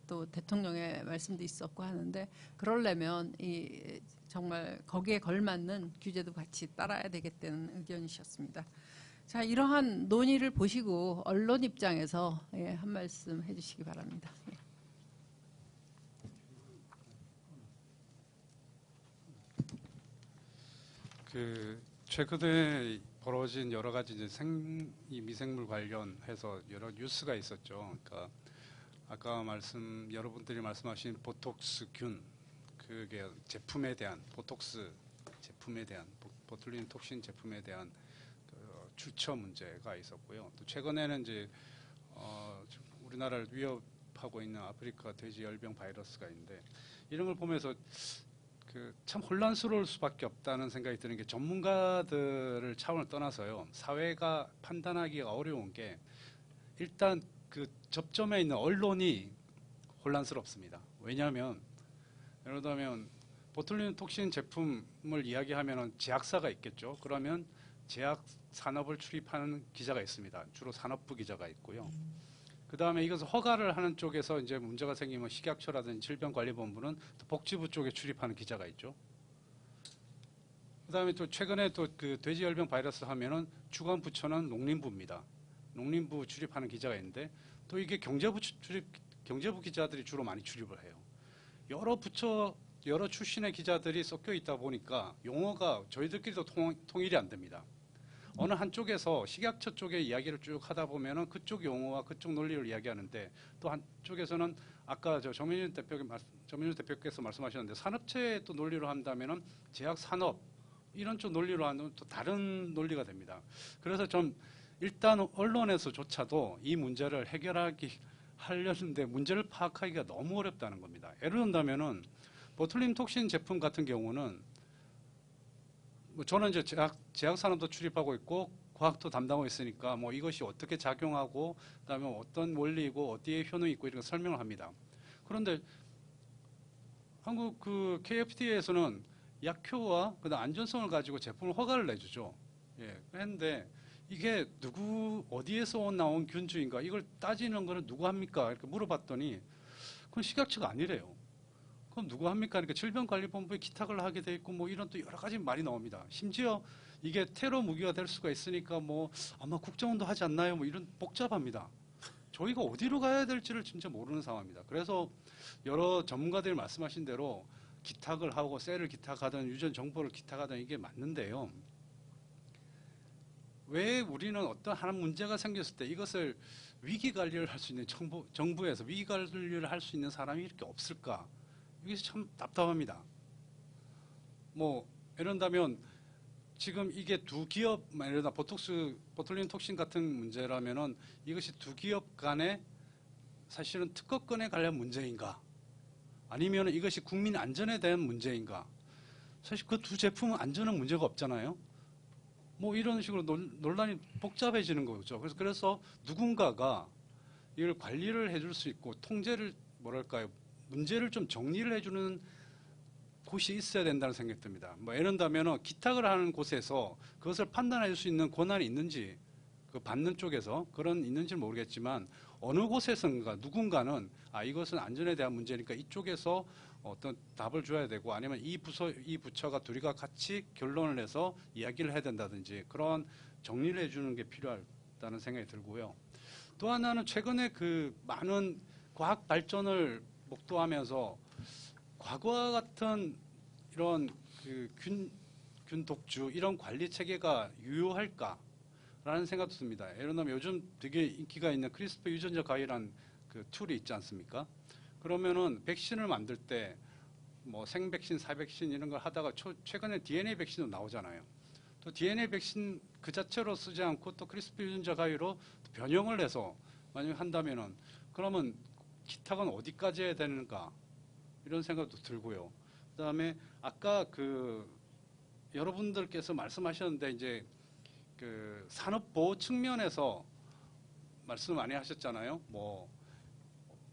또 대통령의 말씀도 있었고 하는데 그러려면 이 정말 거기에 걸맞는 규제도 같이 따라야 되겠다는 의견이셨습니다. 자, 이러한 논의를 보시고 언론 입장에서 한 말씀 해주시기 바랍니다. 최근에 벌어진 여러 가지 이제 이 미생물 관련해서 여러 뉴스가 있었죠. 그러니까 아까 여러분들이 말씀하신 보톡스균 그게 제품에 대한 보톡스 제품에 대한 보툴린 톡신 제품에 대한 출처 문제가 있었고요. 또 최근에는 이제 우리나라를 위협하고 있는 아프리카 돼지 열병 바이러스가 있는데 이런 걸 보면서 참 혼란스러울 수밖에 없다는 생각이 드는 게 전문가들을 차원을 떠나서요. 사회가 판단하기가 어려운 게 일단 그 접점에 있는 언론이 혼란스럽습니다. 왜냐하면 예를 들면 보툴린 톡신 제품을 이야기하면 제약사가 있겠죠. 그러면 제약 산업을 출입하는 기자가 있습니다. 주로 산업부 기자가 있고요. 그 다음에 이것을 허가를 하는 쪽에서 이제 문제가 생기면 식약처라든지 질병관리본부는 또 복지부 쪽에 출입하는 기자가 있죠. 그 다음에 또 최근에 또 그 돼지열병 바이러스 하면은 주관 부처는 농림부입니다. 농림부 출입하는 기자가 있는데 또 이게 경제부 기자들이 주로 많이 출입을 해요. 여러 부처 여러 출신의 기자들이 섞여 있다 보니까 용어가 저희들끼리도 통일이 안 됩니다. 어느 한쪽에서 식약처 쪽의 이야기를 쭉 하다 보면은 그쪽 용어와 그쪽 논리를 이야기하는데 또 한쪽에서는 아까 정민준 대표께서 말씀하셨는데 산업체의 또 논리로 한다면은 제약 산업 이런 쪽 논리로 하면 또 다른 논리가 됩니다. 그래서 좀 일단 언론에서조차도 이 문제를 하려는데 문제를 파악하기가 너무 어렵다는 겁니다. 예를 든다면은 보툴린 톡신 제품 같은 경우는 저는 이제 제약 산업도 출입하고 있고 과학도 담당하고 있으니까 뭐 이것이 어떻게 작용하고 그다음에 어떤 원리이고 어디에 효능이 있고 이런 걸 설명을 합니다. 그런데 한국 그 KFDA에서는 약효와 그다음 안전성을 가지고 제품을 허가를 내주죠. 예, 그런데 이게 어디에서 나온 균주인가 이걸 따지는 거는 누구 합니까? 이렇게 물어봤더니 그건 식약처가 아니래요. 그럼 누구 합니까? 그러니까 질병관리본부에 기탁을 하게 돼 있고 뭐 이런 또 여러 가지 말이 나옵니다. 심지어 이게 테러 무기가 될 수가 있으니까 뭐 아마 국정원도 하지 않나요? 뭐 이런 복잡합니다. 저희가 어디로 가야 될지를 진짜 모르는 상황입니다. 그래서 여러 전문가들이 말씀하신 대로 기탁을 하고 셀을 기탁하든 유전 정보를 기탁하든 이게 맞는데요. 왜 우리는 어떤 하나 문제가 생겼을 때 이것을 위기 관리를 할 수 있는 정부에서 위기 관리를 할 수 있는 사람이 이렇게 없을까? 이게 참 답답합니다. 뭐 예를 들면 지금 이게 두 기업, 예를 들어 보툴린 톡신 같은 문제라면은 이것이 두 기업 간에 사실은 특허권에 관련 문제인가? 아니면 이것이 국민 안전에 대한 문제인가? 사실 그 두 제품은 안전은 문제가 없잖아요. 뭐 이런 식으로 논란이 복잡해지는 거죠. 그래서 누군가가 이걸 관리를 해줄 수 있고 통제를 문제를 좀 정리를 해주는 곳이 있어야 된다는 생각이 듭니다. 뭐 예를 들면 기탁을 하는 곳에서 그것을 판단할 수 있는 권한이 있는지 그 받는 쪽에서 그런 있는지는 모르겠지만 어느 곳에선가 누군가는 이것은 안전에 대한 문제니까 이쪽에서 어떤 답을 줘야 되고 아니면 이 부처가 둘이가 같이 결론을 내서 이야기를 해야 된다든지 그런 정리를 해주는 게 필요하다는 생각이 들고요. 또 하나는 최근에 그 많은 과학 발전을 목도하면서 과거와 같은 이런 그 균 독주 이런 관리 체계가 유효할까라는 생각도 듭니다. 예를 들면 요즘 되게 인기가 있는 크리스퍼 유전자 가위라는 그 툴이 있지 않습니까? 그러면은 백신을 만들 때 뭐 생백신, 사백신 이런 걸 하다가 최근에 DNA 백신도 나오잖아요. 또 DNA 백신 그 자체로 쓰지 않고 또 크리스퍼 유전자 가위로 변형을 해서 만약에 한다면은 그러면 기탁은 어디까지 해야 되는가 이런 생각도 들고요. 그다음에 아까 그 여러분들께서 말씀하셨는데 이제 그 산업 보호 측면에서 말씀 많이 하셨잖아요. 뭐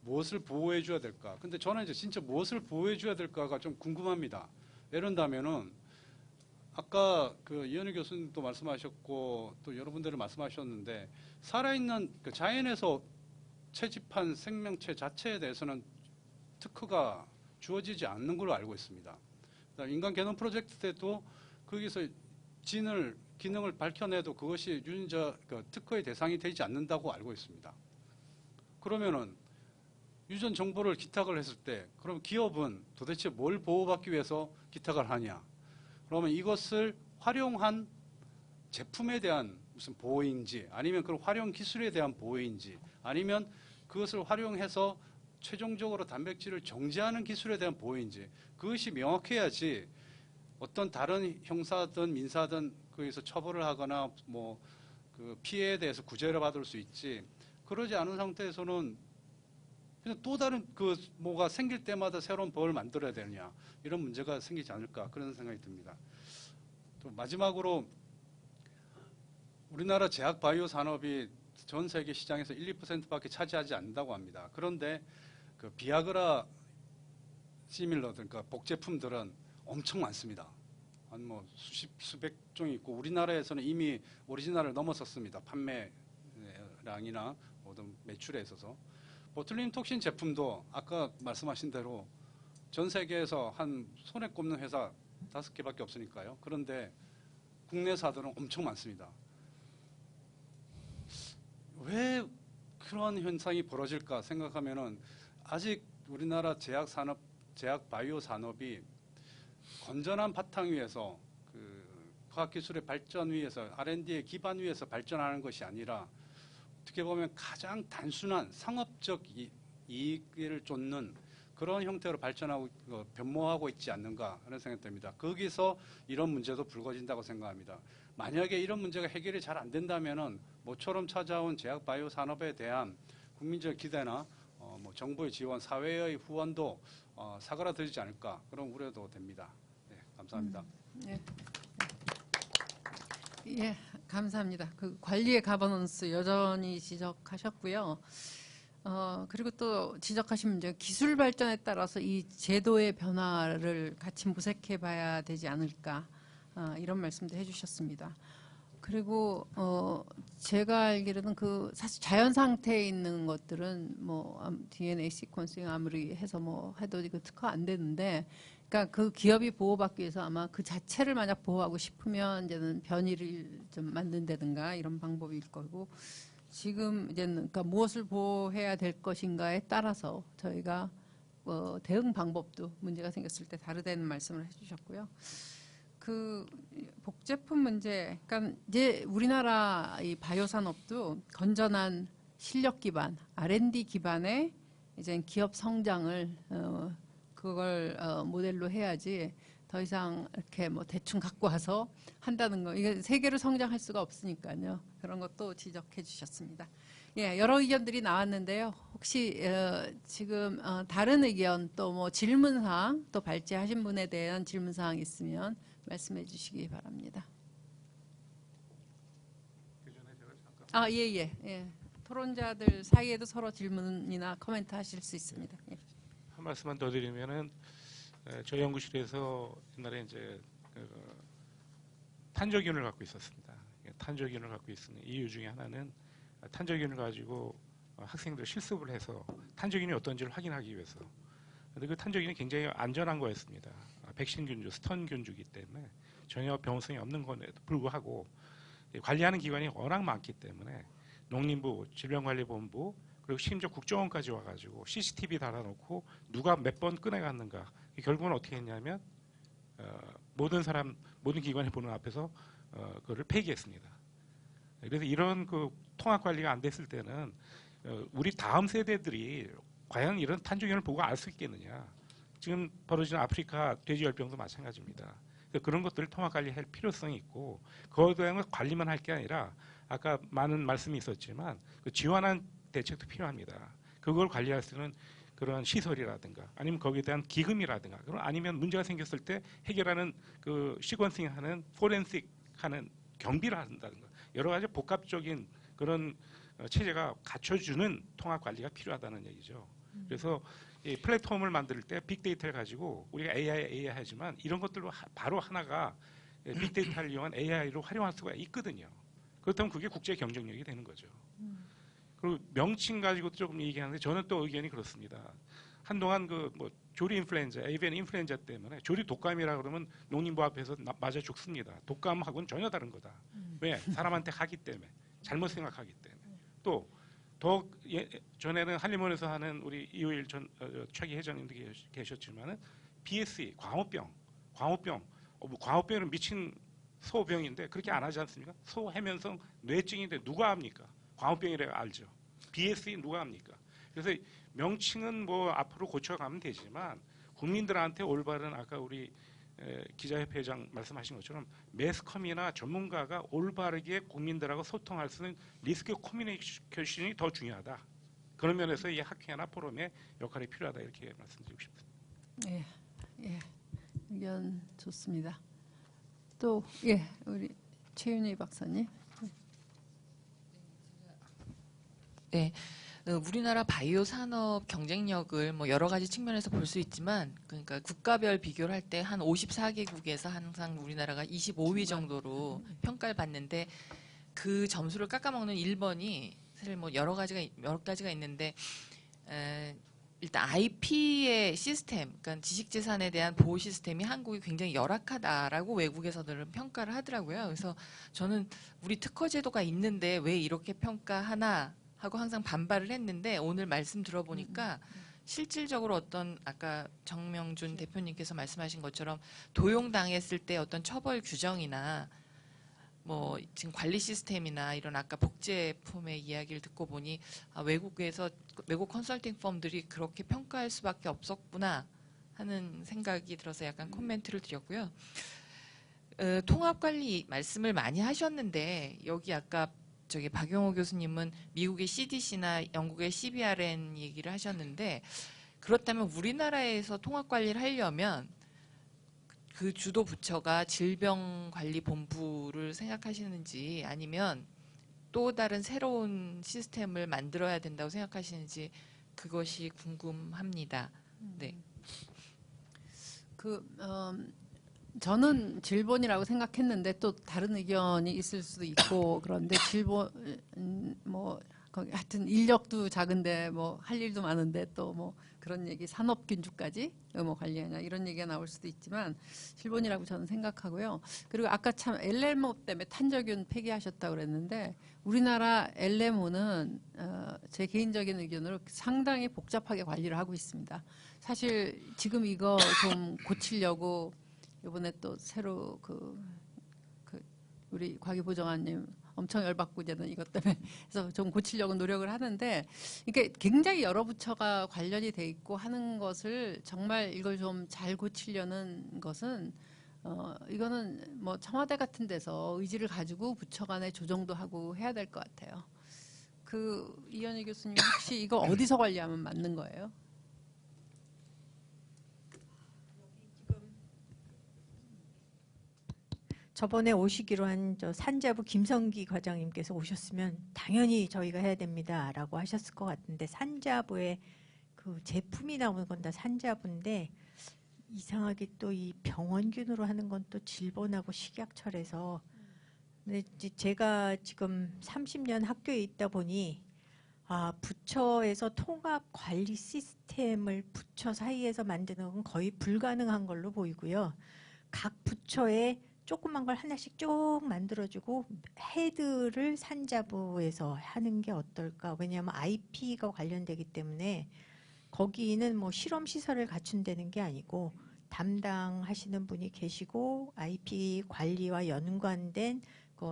무엇을 보호해 줘야 될까? 근데 저는 이제 진짜 무엇을 보호해 줘야 될까가 좀 궁금합니다. 예를 들면은 아까 그 이현우 교수님도 말씀하셨고 또 여러분들이 말씀하셨는데 살아있는 그 자연에서 채집한 생명체 자체에 대해서는 특허가 주어지지 않는 걸로 알고 있습니다. 인간 개념 프로젝트 때도 거기서 기능을 밝혀내도 그것이 그 특허의 대상이 되지 않는다고 알고 있습니다. 그러면은 유전 정보를 기탁을 했을 때 그럼 기업은 도대체 뭘 보호받기 위해서 기탁을 하냐? 그러면 이것을 활용한 제품에 대한 무슨 보호인지 아니면 그 활용 기술에 대한 보호인지 아니면 그것을 활용해서 최종적으로 단백질을 정제하는 기술에 대한 보호인지 그것이 명확해야지 어떤 다른 형사든 민사든 거기서 처벌을 하거나 뭐 그 피해에 대해서 구제를 받을 수 있지 그러지 않은 상태에서는 그냥 또 다른 그 뭐가 생길 때마다 새로운 법을 만들어야 되느냐 이런 문제가 생기지 않을까 그런 생각이 듭니다. 또 마지막으로 우리나라 제약 바이오 산업이 전 세계 시장에서 1, 2%밖에 차지하지 않는다고 합니다. 그런데 그 비아그라 시밀러 그러니까 복제품들은 엄청 많습니다. 한 뭐 수백 종이 있고 우리나라에서는 이미 오리지널을 넘어섰습니다. 판매량이나 모든 매출에 있어서 보툴린 톡신 제품도 아까 말씀하신 대로 전 세계에서 한 손에 꼽는 회사 5개밖에 없으니까요. 그런데 국내사들은 엄청 많습니다. 왜 그런 현상이 벌어질까 생각하면은 아직 우리나라 제약 바이오 산업이 건전한 바탕 위에서 그 과학기술의 발전 위에서 R&D의 기반 위에서 발전하는 것이 아니라 어떻게 보면 가장 단순한 상업적 이익을 쫓는 그런 형태로 발전하고 변모하고 있지 않는가 하는 생각이 듭니다. 거기서 이런 문제도 불거진다고 생각합니다. 만약에 이런 문제가 해결이 잘 안 된다면은 모처럼 찾아온 제약 바이오 산업에 대한 국민적 기대나 뭐 정부의 지원, 사회의 후원도 사그라들지 않을까 그런 우려도 됩니다. 네, 감사합니다. 네. 예, 감사합니다. 그 관리의 가버넌스 여전히 지적하셨고요. 그리고 또 지적하신 문제 기술 발전에 따라서 이 제도의 변화를 같이 모색해 봐야 되지 않을까 이런 말씀도 해주셨습니다. 그리고 제가 알기로는 그 사실 자연 상태에 있는 것들은 뭐 DNA 시퀀싱 아무리 해서 뭐 해도 이거 특허 안 되는데, 그러니까 그 기업이 보호받기 위해서 아마 그 자체를 만약 보호하고 싶으면 이제는 변이를 좀 만든다든가 이런 방법일 거고, 지금 이제는 그러니까 무엇을 보호해야 될 것인가에 따라서 저희가 대응 방법도 문제가 생겼을 때 다르다는 말씀을 해주셨고요. 그 복제품 문제, 그러니까 이제 우리나라 이 바이오 산업도 건전한 실력 기반, R&D 기반의 이제 기업 성장을 그걸 모델로 해야지 더 이상 이렇게 뭐 대충 갖고 와서 한다는 거, 이게 세계로 성장할 수가 없으니까요. 그런 것도 지적해 주셨습니다. 예, 여러 의견들이 나왔는데요. 혹시 지금 다른 의견 또 뭐 질문사항 또 발제하신 분에 대한 질문사항 있으면 말씀해 주시기 바랍니다. 예. 토론자들 사이에도 서로 질문이나 코멘트 하실 수 있습니다. 예. 한 말씀만 더 드리면은 저희 연구실에서 옛날에 이제 탄저균을 갖고 있었습니다. 탄저균을 갖고 있는 이유 중에 하나는 탄저균을 가지고 학생들 실습을 해서 탄저균이 어떤지를 확인하기 위해서. 근데 그 탄저균이 굉장히 안전한 거였습니다. 백신균주, 스턴균주기 때문에 전혀 병원성이 없는 건에도 불구하고 관리하는 기관이 워낙 많기 때문에 농림부, 질병관리본부, 그리고 심지어 국정원까지 와가지고 CCTV 달아놓고 누가 몇 번 꺼내갔는가. 결국은 어떻게 했냐면 모든 기관이 보는 앞에서 그거를 폐기했습니다. 그래서 이런 그 통합 관리가 안 됐을 때는 우리 다음 세대들이 과연 이런 탄저균을 보고 알 수 있겠느냐. 지금 벌어지는 아프리카 돼지열병도 마찬가지입니다. 그런 것들을 통합 관리할 필요성이 있고, 그거에 대한 관리만 할 게 아니라 아까 많은 말씀이 있었지만 그 지원한 대책도 필요합니다. 그걸 관리할 수 있는 그런 시설이라든가 아니면 거기에 대한 기금이라든가 그런 아니면 문제가 생겼을 때 해결하는 그 시퀀싱하는 포렌식하는 경비를 한다든가 여러 가지 복합적인 그런 체제가 갖춰주는 통합 관리가 필요하다는 얘기죠. 그래서 이 플랫폼을 만들 때 빅데이터를 가지고 우리가 AI 하지만 이런 것들로 바로 하나가 빅데이터를 이용한 AI로 활용할 수가 있거든요. 그렇다면 그게 국제 경쟁력이 되는 거죠. 그리고 명칭 가지고 조금 얘기하는데 저는 또 의견이 그렇습니다. 한동안 그 뭐 조리 인플루엔자, 에이비언 인플루엔자 때문에 조리 독감이라 그러면 농림부 앞에서 맞아 죽습니다. 독감하고는 전혀 다른 거다. 왜? 사람한테 가기 때문에 잘못 생각하기 때문에 또 더 전에는 한림원에서 하는 우리 이호일 전 차기 회장님도 계셨지만은 BSE 광우병 뭐 광우병은 미친 소병인데 그렇게 안 하지 않습니까? 소해면성 뇌증인데 누가 합니까? 광우병이라고 알죠. BSE 누가 합니까? 그래서 명칭은 뭐 앞으로 고쳐가면 되지만 국민들한테 올바른 아까 우리 기자협회 회장 말씀하신 것처럼 매스컴이나 전문가가 올바르게 국민들하고 소통할 수 있는 리스크 커뮤니케이션이 더 중요하다. 그런 면에서 이 학회나 포럼의 역할이 필요하다 이렇게 말씀드리고 싶습니다. 예, 예, 의견 좋습니다. 또 우리 최윤희 박사님. 네, 우리나라 바이오 산업 경쟁력을 뭐 여러 가지 측면에서 볼 수 있지만, 그러니까 국가별 비교를 할 때 한 54개국에서 항상 우리나라가 25위 정도로 평가를 받는데 그 점수를 깎아먹는 1번이 사실 뭐 여러 가지가 있는데 일단 IP의 시스템, 그러니까 지식재산에 대한 보호 시스템이 한국이 굉장히 열악하다라고 외국에서들은 평가를 하더라고요. 그래서 저는 우리 특허 제도가 있는데 왜 이렇게 평가하나 하고 항상 반발을 했는데 오늘 말씀 들어보니까 실질적으로 어떤 아까 정명준 대표님께서 말씀하신 것처럼 도용당했을 때 어떤 처벌 규정이나 뭐 지금 관리 시스템이나 이런 아까 복제품의 이야기를 듣고 보니 외국 컨설팅 펌들이 그렇게 평가할 수밖에 없었구나 하는 생각이 들어서 약간 코멘트를 드렸고요. 통합관리 말씀을 많이 하셨는데 여기 아까 저기 박용호 교수님은 미국의 CDC나 영국의 CBRN 얘기를 하셨는데 그렇다면 우리나라에서 통합관리를 하려면 그 주도 부처가 질병관리본부를 생각하시는지 아니면 또 다른 새로운 시스템을 만들어야 된다고 생각하시는지 그것이 궁금합니다. 네. 저는 질본이라고 생각했는데 또 다른 의견이 있을 수도 있고 그런데 질본 뭐 거기 하여튼 인력도 작은데 뭐 할 일도 많은데 또 뭐 그런 얘기 산업균주까지 뭐 관리하냐 이런 얘기가 나올 수도 있지만 질본이라고 저는 생각하고요. 그리고 아까 참 LMO 때문에 탄저균 폐기하셨다고 그랬는데 우리나라 LMO는 제 개인적인 의견으로 상당히 복잡하게 관리를 하고 있습니다. 사실 지금 이거 좀 고치려고 이번에 또 새로 우리 과기부정관님 엄청 열받고 이제는 이것 때문에 그래서 좀 고치려고 노력을 하는데 이게 굉장히 여러 부처가 관련이 돼 있고 하는 것을 정말 이걸 좀 잘 고치려는 것은 이거는 뭐 청와대 같은 데서 의지를 가지고 부처 간에 조정도 하고 해야 될 것 같아요. 이현희 교수님 혹시 이거 어디서 관리하면 맞는 거예요? 저번에 오시기로 한 저 산자부 김성기 과장님께서 오셨으면 당연히 저희가 해야 됩니다라고 하셨을 것 같은데 산자부에 그 제품이 나오는 건 다 산자부인데 이상하게 또 이 병원균으로 하는 건 또 질본하고 식약처래서 근데 제가 지금 30년 학교에 있다 보니 부처에서 통합 관리 시스템을 부처 사이에서 만드는 건 거의 불가능한 걸로 보이고요. 각 부처에 조그만 걸 하나씩 쭉 만들어주고 헤드를 산자부에서 하는 게 어떨까. 왜냐하면 IP가 관련되기 때문에 거기는 뭐 실험 시설을 갖춘다는 게 아니고 담당하시는 분이 계시고 IP 관리와 연관된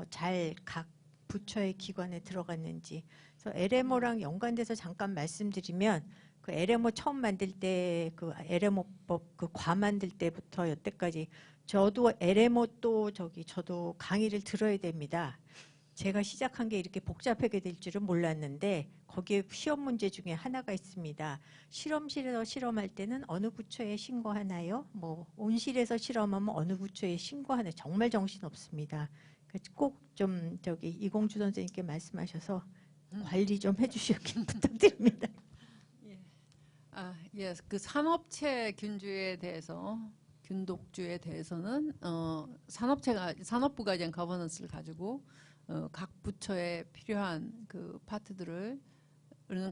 잘 각 부처의 기관에 들어갔는지. 그래서 LMO랑 연관돼서 잠깐 말씀드리면 그 LMO 처음 만들 때 그 LMO법 그 과 만들 때부터 여태까지 저도 LMO 저도 강의를 들어야 됩니다. 제가 시작한 게 이렇게 복잡하게 될 줄은 몰랐는데 거기에 시험 문제 중에 하나가 있습니다. 실험실에서 실험할 때는 어느 부처에 신고하나요? 뭐 온실에서 실험하면 어느 부처에 신고하나요? 정말 정신없습니다. 꼭 좀 저기 이공주 선생님께 말씀하셔서 관리 좀 해주시길 부탁드립니다. 예, 그 산업체 균주에 대해서 균독주에 대해서는 산업부가 이제 거버넌스를 가지고 각 부처에 필요한 그 파트들을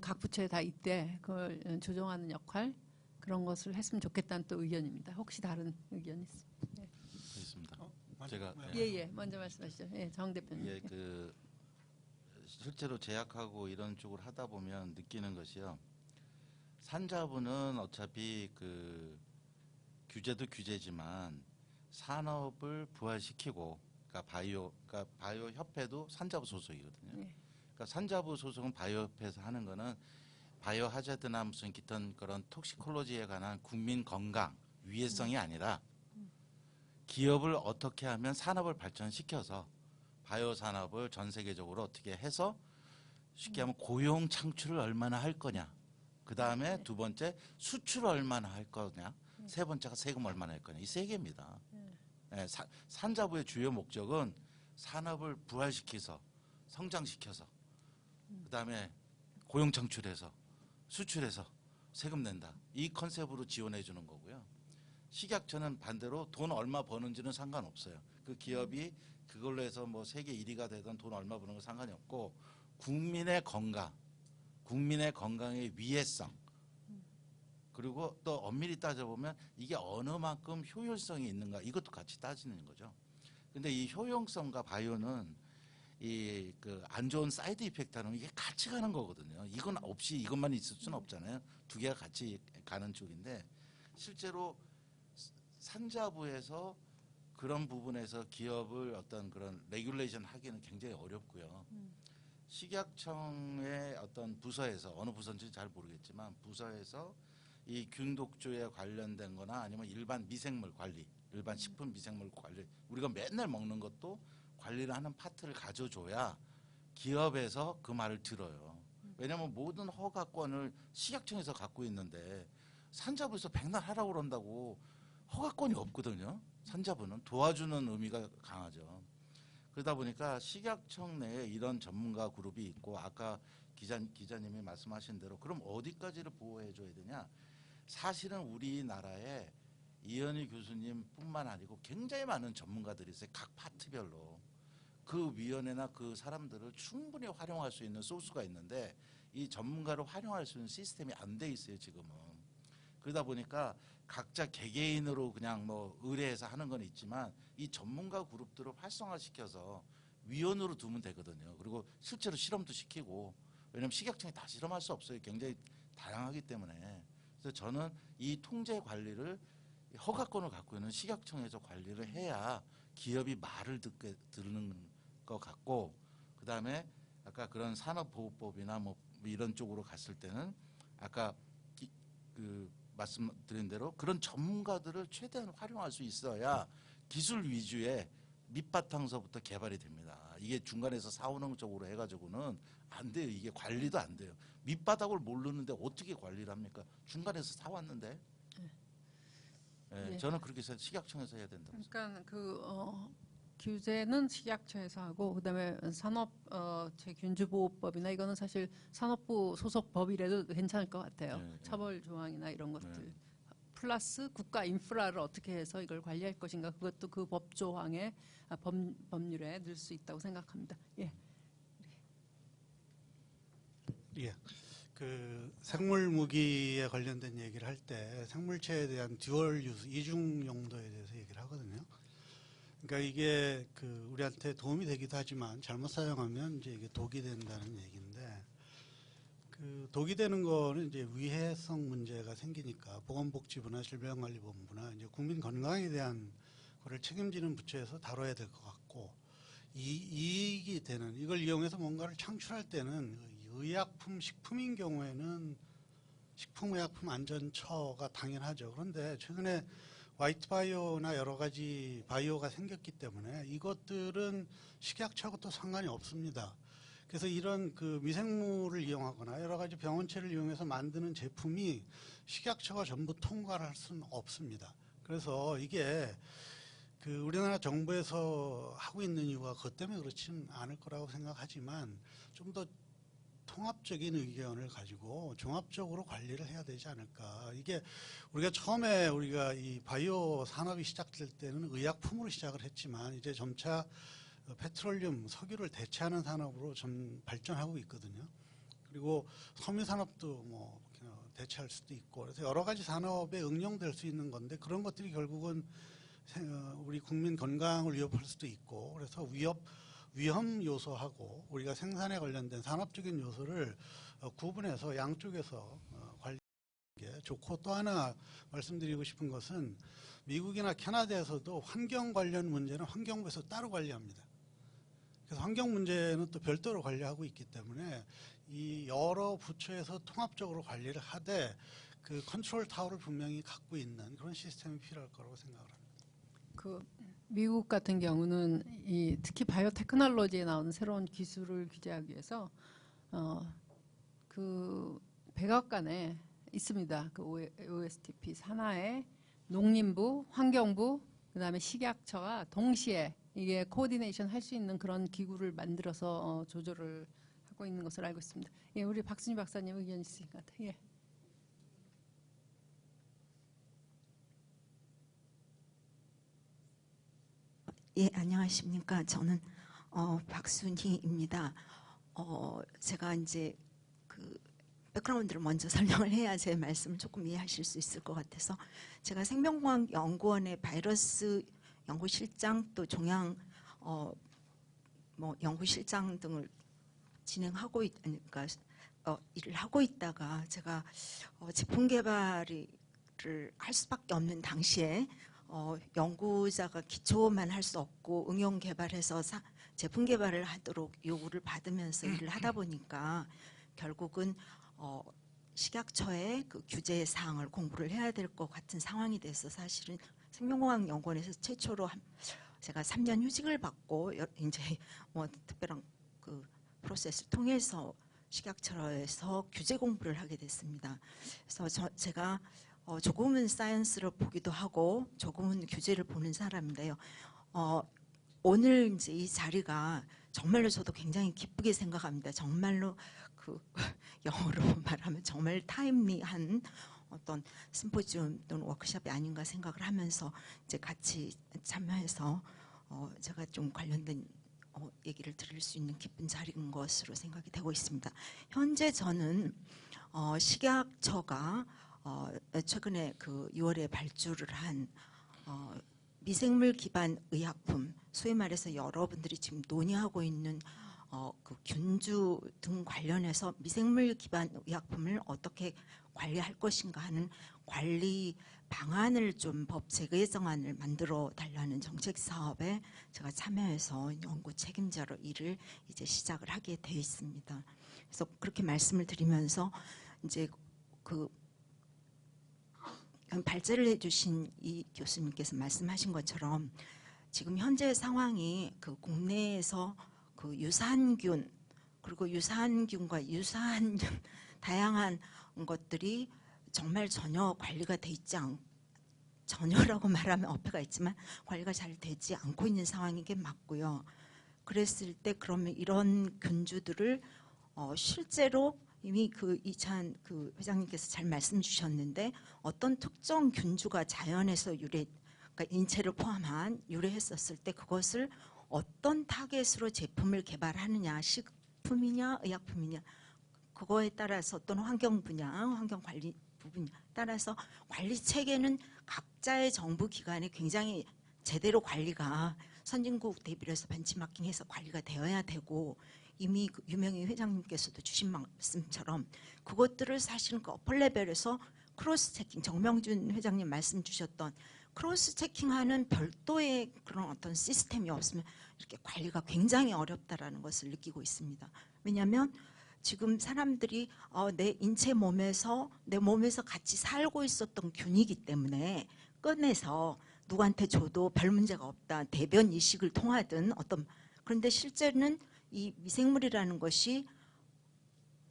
각 부처에 다 있대 그걸 조정하는 역할 그런 것을 했으면 좋겠다는 또 의견입니다. 혹시 다른 의견 있습니까? 네. 있습니다. 제가 예, 먼저 말씀하시죠. 예, 정 대표님. 예, 그 실제로 제약하고 이런 쪽을 하다 보면 느끼는 것이요. 산자부는 어차피 그 규제도 규제지만 산업을 부활시키고, 그러니까 바이오 협회도 산자부 소속이거든요. 네. 그러니까 산자부 소속은 바이오 협회에서 하는 거는 바이오 하자드나 무슨 기타 그런 톡시콜로지에 관한 국민 건강 위해성이 아니라 기업을 어떻게 하면 산업을 발전시켜서 바이오 산업을 전 세계적으로 어떻게 해서 쉽게 하면 고용 창출을 얼마나 할 거냐. 그 다음에 두 번째 수출을 얼마나 할 거냐. 세 번째가 세금 얼마나 할 거냐. 이 세 개입니다. 예, 산자부의 주요 목적은 산업을 부활시켜서 성장시켜서 그 다음에 고용 창출해서 수출해서 세금 낸다. 이 컨셉으로 지원해 주는 거고요. 식약처는 반대로 돈 얼마 버는지는 상관없어요. 그 기업이 그걸로 해서 뭐 세계 1위가 되든 돈 얼마 버는 건 상관이 없고 국민의 건강, 국민의 건강의 위해성 그리고 또 엄밀히 따져보면 이게 어느 만큼 효율성이 있는가 이것도 같이 따지는 거죠. 근데 이 효용성과 바이오는 이 그 안 좋은 사이드 이펙트는 이게 같이 가는 거거든요. 이건 없이 이것만 있을 수는 없잖아요. 두 개가 같이 가는 쪽인데 실제로 산자부에서 그런 부분에서 기업을 어떤 그런 레귤레이션 하기는 굉장히 어렵고요. 식약청의 어떤 부서에서 어느 부서인지 잘 모르겠지만 부서에서 이 균독주에 관련된 거나 아니면 일반 미생물 관리, 일반 식품 미생물 관리 우리가 맨날 먹는 것도 관리를 하는 파트를 가져줘야 기업에서 그 말을 들어요. 왜냐하면 모든 허가권을 식약청에서 갖고 있는데 산자부에서 백날 하라고 그런다고 허가권이 없거든요. 산자부는 도와주는 의미가 강하죠. 그러다 보니까 식약청 내에 이런 전문가 그룹이 있고 아까 기자님이 말씀하신 대로 그럼 어디까지를 보호해 줘야 되냐. 사실은 우리나라에 이현희 교수님뿐만 아니고 굉장히 많은 전문가들이 있어요. 각 파트별로. 그 위원회나 그 사람들을 충분히 활용할 수 있는 소스가 있는데 이 전문가를 활용할 수 있는 시스템이 안 돼 있어요. 지금은. 그러다 보니까 각자 개개인으로 그냥 뭐 의뢰해서 하는 건 있지만 이 전문가 그룹들을 활성화시켜서 위원으로 두면 되거든요. 그리고 실제로 실험도 시키고 왜냐하면 식약청이 다 실험할 수 없어요. 굉장히 다양하기 때문에. 그래서 저는 이 통제 관리를 허가권을 갖고 있는 식약청에서 관리를 해야 기업이 말을 듣는 것 같고 그다음에 아까 그런 산업보호법이나 뭐 이런 쪽으로 갔을 때는 아까 그 말씀드린 대로 그런 전문가들을 최대한 활용할 수 있어야 기술 위주의 밑바탕서부터 개발이 됩니다. 이게 중간에서 사오는 쪽으로 해가지고는 안 돼요. 이게 관리도 안 돼요. 밑바닥을 모르는데 어떻게 관리를 합니까? 중간에서 사왔는데. 네, 저는 그렇게 해서 식약청에서 해야 된다고 그러니까 규제는 식약처에서 하고 그다음에 산업 균주보호법이나 이거는 사실 산업부 소속 법이라도 괜찮을 것 같아요. 처벌 조항이나 이런 것들 플러스 국가 인프라를 어떻게 해서 이걸 관리할 것인가 그것도 그 법 조항에 법률에 넣을 수 있다고 생각합니다. 예. 예. 그 생물 무기에 관련된 얘기를 할 때 생물체에 대한 듀얼 유스 이중 용도에 대해서 얘기를 하거든요. 그러니까 이게 그 우리한테 도움이 되기도 하지만 잘못 사용하면 이제 이게 독이 된다는 얘기인데 그 독이 되는 거는 이제 위해성 문제가 생기니까 보건복지부나 질병관리본부나 이제 국민 건강에 대한 거를 책임지는 부처에서 다뤄야 될 것 같고 이익이 되는 이걸 이용해서 뭔가를 창출할 때는 의약품, 식품인 경우에는 식품의약품안전처가 당연하죠. 그런데 최근에 화이트 바이오나 여러 가지 바이오가 생겼기 때문에 이것들은 식약처하고 또 상관이 없습니다. 그래서 이런 그 미생물을 이용하거나 여러 가지 병원체를 이용해서 만드는 제품이 식약처가 전부 통과를 할 수는 없습니다. 그래서 이게 그 우리나라 정부에서 하고 있는 이유가 그것 때문에 그렇지는 않을 거라고 생각하지만 좀 더 통합적인 의견을 가지고 종합적으로 관리를 해야 되지 않을까. 이게 우리가 처음에 우리가 이 바이오 산업이 시작될 때는 의약품으로 시작을 했지만 이제 점차 페트롤륨, 석유를 대체하는 산업으로 좀 발전하고 있거든요. 그리고 섬유 산업도 뭐 대체할 수도 있고 그래서 여러 가지 산업에 응용될 수 있는 건데 그런 것들이 결국은 우리 국민 건강을 위협할 수도 있고 그래서 위험 요소하고 우리가 생산에 관련된 산업적인 요소를 구분해서 양쪽에서 관리하는 게 좋고 또 하나 말씀드리고 싶은 것은 미국이나 캐나다에서도 환경 관련 문제는 환경부에서 따로 관리합니다. 그래서 환경 문제는 또 별도로 관리하고 있기 때문에 이 여러 부처에서 통합적으로 관리를 하되 그 컨트롤 타워를 분명히 갖고 있는 그런 시스템이 필요할 거라고 생각을 합니다. 그 미국 같은 경우는 이 특히 바이오 테크놀로지에 나오는 새로운 기술을 규제하기 위해서 그 백악관에 있습니다. 그 OSTP 산하에 농림부, 환경부, 그다음에 식약처가 동시에 이게 코디네이션 할 수 있는 그런 기구를 만들어서 조절을 하고 있는 것으로 알고 있습니다. 예, 우리 박순희 박사님 의견 있으실 것 같아요. 예. 예, 안녕하십니까. 저는 박순희입니다. 제가 이제 그 백그라운드를 먼저 설명을 해야 제 말씀을 조금 이해하실 수 있을 것 같아서 제가 생명과학연구원의 바이러스 연구실장 또 종양 연구실장 등을 진행하고 그러니까 일을 하고 있다가 제가 제품 개발을 할 수밖에 없는 당시에 연구자가 기초만 할 수 없고 응용 개발해서 제품 개발을 하도록 요구를 받으면서 일을 하다 보니까 결국은 식약처의 그 규제 사항을 공부를 해야 될 것 같은 상황이 돼서 사실은 생명공학연구원에서 최초로 제가 3년 휴직을 받고 이제 뭐 특별한 그 프로세스를 통해서 식약처에서 규제 공부를 하게 됐습니다. 그래서 제가 조금은 사이언스를 보기도 하고 조금은 규제를 보는 사람인데요. 오늘 이제 이 자리가 정말로 저도 굉장히 기쁘게 생각합니다. 정말로 그 영어로 말하면 정말 타임리한 어떤 심포지움 또는 워크숍이 아닌가 생각을 하면서 이제 같이 참여해서 제가 좀 관련된 얘기를 들을 수 있는 기쁜 자리인 것으로 생각이 되고 있습니다. 현재 저는 식약처가 최근에 그 6월에 발주를 한 미생물 기반 의약품, 소위 말해서 여러분들이 지금 논의하고 있는 그 균주 등 관련해서 미생물 기반 의약품을 어떻게 관리할 것인가 하는 관리 방안을 좀 법 재개정안을 만들어 달라는 정책 사업에 제가 참여해서 연구 책임자로 일을 이제 시작을 하게 돼 있습니다. 그래서 그렇게 말씀을 드리면서 이제 그 발제를 해주신 이 교수님께서 말씀하신 것처럼 지금 현재 상황이 그 국내에서 그 유산균 그리고 유산균과 유사한 다양한 것들이 정말 전혀 관리가 돼 있지 전혀라고 말하면 어폐가 있지만 관리가 잘 되지 않고 있는 상황인 게 맞고요. 그랬을 때 그러면 이런 균주들을 실제로 이미 그 이찬 그 회장님께서 잘 말씀 주셨는데 어떤 특정 균주가 자연에서 그러니까 인체를 포함한 유래했었을 때 그것을 어떤 타겟으로 제품을 개발하느냐, 식품이냐, 의약품이냐 그거에 따라서 또는 환경 분야, 환경 관리 부분에 따라서 관리 체계는 각자의 정부 기관에 굉장히 제대로 관리가 선진국 대비를 해서 벤치마킹해서 관리가 되어야 되고 이미 그 유명희 회장님께서도 주신 말씀처럼 그것들을 사실은 그 어플 레벨에서 크로스 체킹 정명준 회장님 말씀 주셨던 크로스 체킹하는 별도의 그런 어떤 시스템이 없으면 이렇게 관리가 굉장히 어렵다라는 것을 느끼고 있습니다. 왜냐하면 지금 사람들이 내 몸에서 같이 살고 있었던 균이기 때문에 꺼내서 누구한테 줘도 별 문제가 없다. 대변 이식을 통하든 어떤 그런데 실제는 이 미생물이라는 것이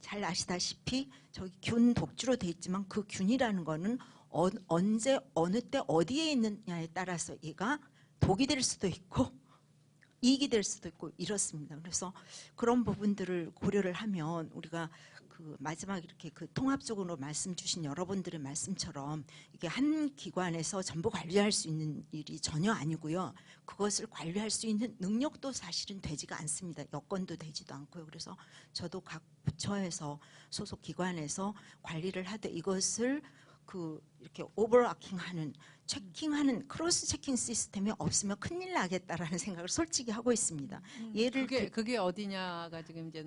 잘 아시다시피 저기 균 독주로 돼 있지만 그 균이라는 거는 언제 어느 때 어디에 있느냐에 따라서 얘가 독이 될 수도 있고 이익이 될 수도 있고 이렇습니다. 그래서 그런 부분들을 고려를 하면 우리가 그 마지막 이렇게 그 통합적으로 말씀 주신 여러분들의 말씀처럼 이게 한 기관에서 전부 관리할 수 있는 일이 전혀 아니고요. 그것을 관리할 수 있는 능력도 사실은 되지가 않습니다. 여건도 되지도 않고요. 그래서 저도 각 부처에서 소속 기관에서 관리를 하되 이것을 그 이렇게 오버워킹하는 체킹하는 크로스 체킹 시스템이 없으면 큰일 나겠다라는 생각을 솔직히 하고 있습니다. 예를 그게 어디냐가 지금 이제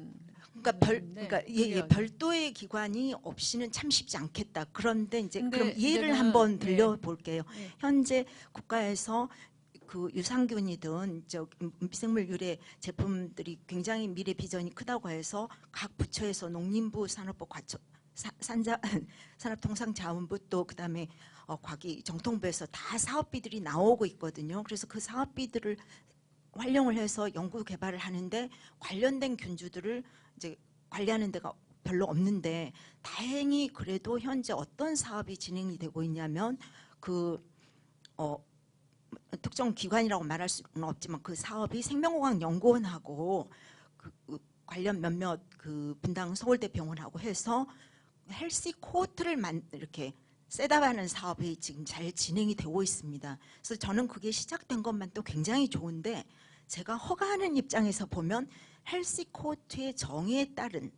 그러니까 별도의 기관이 없이는 참 쉽지 않겠다. 그런데 이제 그럼 예를 한번 들려볼게요. 네. 현재 국가에서 그 유산균이든 저 미생물 유래 제품들이 굉장히 미래 비전이 크다고 해서 각 부처에서 농림부 산업부 산업통상자원부 또 그다음에 과기 정통부에서 다 사업비들이 나오고 있거든요. 그래서 그 사업비들을 활용을 해서 연구 개발을 하는데 관련된 균주들을 이제 관리하는 데가 별로 없는데 다행히 그래도 현재 어떤 사업이 진행이 되고 있냐면 그 특정 기관이라고 말할 수는 없지만 그 사업이 생명공학연구원하고 그 관련 몇몇 그 분당 서울대병원하고 해서 헬시 코어트를 이렇게 셋업하는 사업이 지금 잘 진행이 되고 있습니다. 그래서 저는 그게 시작된 것만도 굉장히 좋은데 제가 허가하는 입장에서 보면 헬시 코어트의 정의에 따른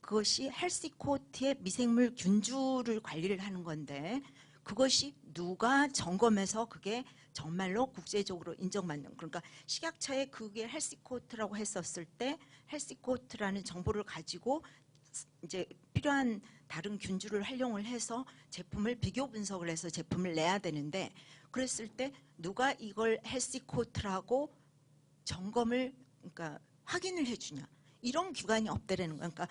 그것이 헬시 코어트의 미생물 균주를 관리를 하는 건데 그것이 누가 점검해서 그게 정말로 국제적으로 인정받는 그러니까 식약처에 그게 헬시 코어트라고 했었을 때 헬시 코어트라는 정보를 가지고 이제 필요한 다른 균주를 활용을 해서 제품을 비교 분석을 해서 제품을 내야 되는데 그랬을 때 누가 이걸 헬시 코어트라고 점검을 그러니까 확인을 해주냐 이런 기관이 없다라는 거야. 그러니까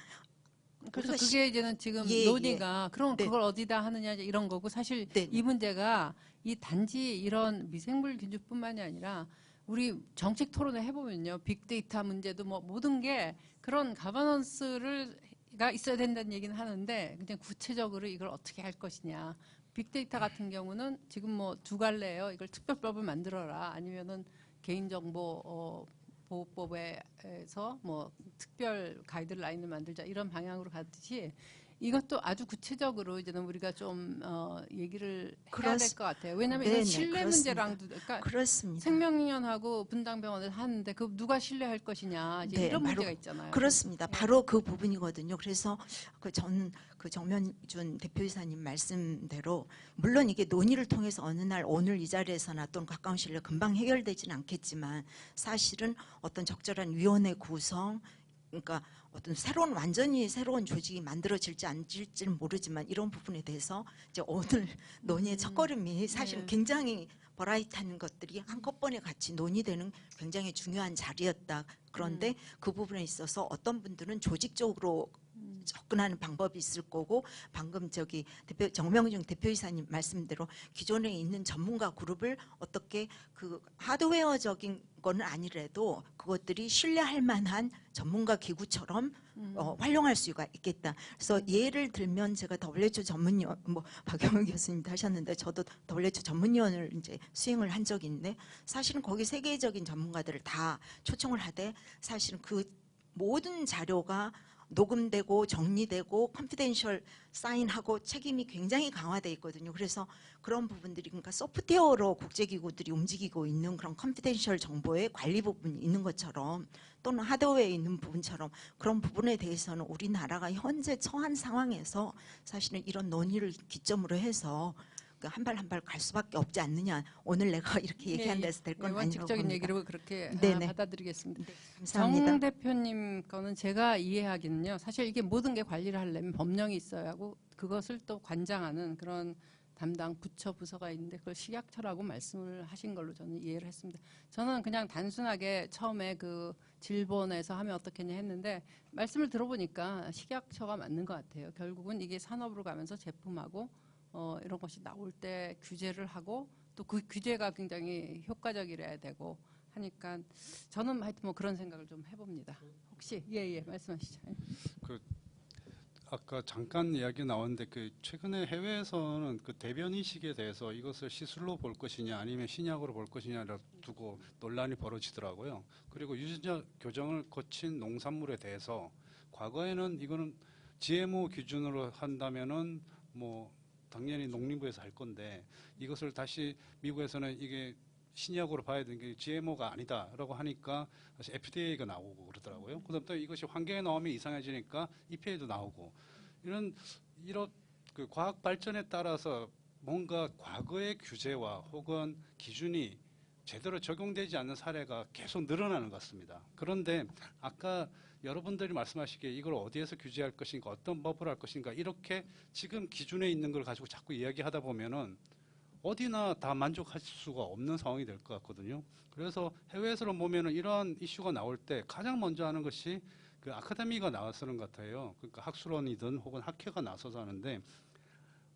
그래서 그게 이제는 지금 논의가 그럼 그걸 어디다 하느냐 이런 거고 사실 이 문제가 이 단지 이런 미생물 균주뿐만이 아니라 우리 정책 토론을 해보면요 빅데이터 문제도 뭐 모든 게 그런 가버넌스가 있어야 된다는 얘기는 하는데 그냥 구체적으로 이걸 어떻게 할 것이냐 빅데이터 같은 경우는 지금 뭐 두 갈래예요. 이걸 특별법을 만들어라 아니면은 개인정보 보호법에서 뭐 특별 가이드라인을 만들자 이런 방향으로 가듯이 이것도 아주 구체적으로 이제는 우리가 좀 얘기를 해야 될 것 같아요. 왜냐하면 이건 신뢰 문제랑도 그러니까 그렇습니다. 생명인연하고 분당병원에서 하는데 그 누가 신뢰할 것이냐 이제 이런 문제가 있잖아요. 그렇습니다. 바로 그 부분이거든요. 그래서 그 정면준 대표이사님 말씀대로 물론 이게 논의를 통해서 어느 날 오늘 이 자리에서나 또는 가까운 시일에 금방 해결되지는 않겠지만 사실은 어떤 적절한 위원회 구성 그러니까 어떤 완전히 새로운 조직이 만들어질지 않을지는 모르지만 이런 부분에 대해서 이제 오늘 논의의 첫걸음이 사실 굉장히 버라이트한 것들이 한꺼번에 같이 논의되는 굉장히 중요한 자리였다. 그런데 그 부분에 있어서 어떤 분들은 조직적으로 접근하는 방법이 있을 거고 방금 저기 정명중 대표이사님 말씀대로 기존에 있는 전문가 그룹을 어떻게 그 하드웨어적인 거는 아니래도 그것들이 신뢰할 만한 전문가 기구처럼 활용할 수가 있겠다. 그래서 예를 들면 제가 WHO 전문위원 뭐 박영훈 교수님도 하셨는데 저도 WHO 전문위원을 이제 수행을 한 적이 있는데 사실은 거기 세계적인 전문가들을 다 초청을 하되 사실은 그 모든 자료가 녹음되고 정리되고 컨피덴셜 사인하고 책임이 굉장히 강화되어 있거든요. 그래서 그런 부분들이 그러니까 소프트웨어로 국제기구들이 움직이고 있는 그런 컨피덴셜 정보의 관리 부분이 있는 것처럼 또는 하드웨어에 있는 부분처럼 그런 부분에 대해서는 우리나라가 현재 처한 상황에서 사실은 이런 논의를 기점으로 해서 한 발 한 발 갈 수밖에 없지 않느냐. 오늘 내가 이렇게 얘기한 데서 될 건 아니라고 원칙적인 봅니다. 얘기로 그렇게 받아들이겠습니다. 네, 감사합니다. 정 대표님 거는 제가 이해하기는요. 사실 이게 모든 게 관리를 하려면 법령이 있어야 하고 그것을 또 관장하는 그런 담당 부처 부서가 있는데 그걸 식약처라고 말씀을 하신 걸로 저는 이해를 했습니다. 저는 그냥 단순하게 처음에 그 질본에서 하면 어떻겠냐 했는데 말씀을 들어보니까 식약처가 맞는 것 같아요. 결국은 이게 산업으로 가면서 제품하고 이런 것이 나올 때 규제를 하고 또 그 규제가 굉장히 효과적이라야 되고 하니까 저는 하여튼 뭐 그런 생각을 좀 해봅니다. 혹시 예 말씀하시죠. 그 아까 잠깐 이야기 나왔는데 그 최근에 해외에서는 그 대변 이식에 대해서 이것을 시술로 볼 것이냐 아니면 신약으로 볼 것이냐를 두고 논란이 벌어지더라고요. 그리고 유전자 교정을 거친 농산물에 대해서 과거에는 이거는 GMO 기준으로 한다면은 뭐 당연히 농림부에서 할 건데 이것을 다시 미국에서는 이게 신약으로 봐야 되는 게 GMO가 아니다라고 하니까 다시 FDA가 나오고 그러더라고요. 그다음 또 이것이 환경에 나오면 이상해지니까 EPA도 나오고 이런 그 과학 발전에 따라서 뭔가 과거의 규제와 혹은 기준이 제대로 적용되지 않는 사례가 계속 늘어나는 것 같습니다. 그런데 아까 여러분들이 말씀하시기에 이걸 어디에서 규제할 것인가 어떤 법을 할 것인가 이렇게 지금 기준에 있는 걸 가지고 자꾸 이야기하다 보면은 어디나 다 만족할 수가 없는 상황이 될 것 같거든요. 그래서 해외에서는 보면은 이러한 이슈가 나올 때 가장 먼저 하는 것이 그 아카데미가 나서는 것 같아요. 그러니까 학술원이든 혹은 학회가 나서서 하는데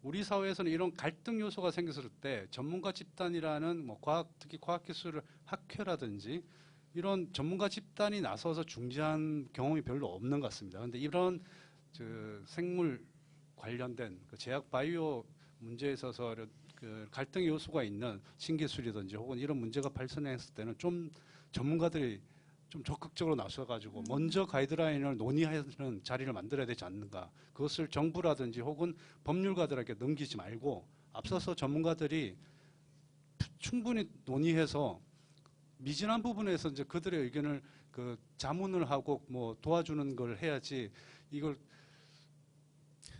우리 사회에서는 이런 갈등 요소가 생겼을 때 전문가 집단이라는 뭐 특히 과학기술 학회라든지 이런 전문가 집단이 나서서 중재한 경험이 별로 없는 것 같습니다. 그런데 이런 생물 관련된 그 제약 바이오 문제에 있어서 그 갈등 요소가 있는 신기술이든지 혹은 이런 문제가 발생했을 때는 좀 전문가들이 좀 적극적으로 나서가지고 먼저 가이드라인을 논의하는 자리를 만들어야 되지 않는가. 그것을 정부라든지 혹은 법률가들에게 넘기지 말고 앞서서 전문가들이 충분히 논의해서 미진한 부분에서 이제 그들의 의견을 그 자문을 하고 뭐 도와주는 걸 해야지 이걸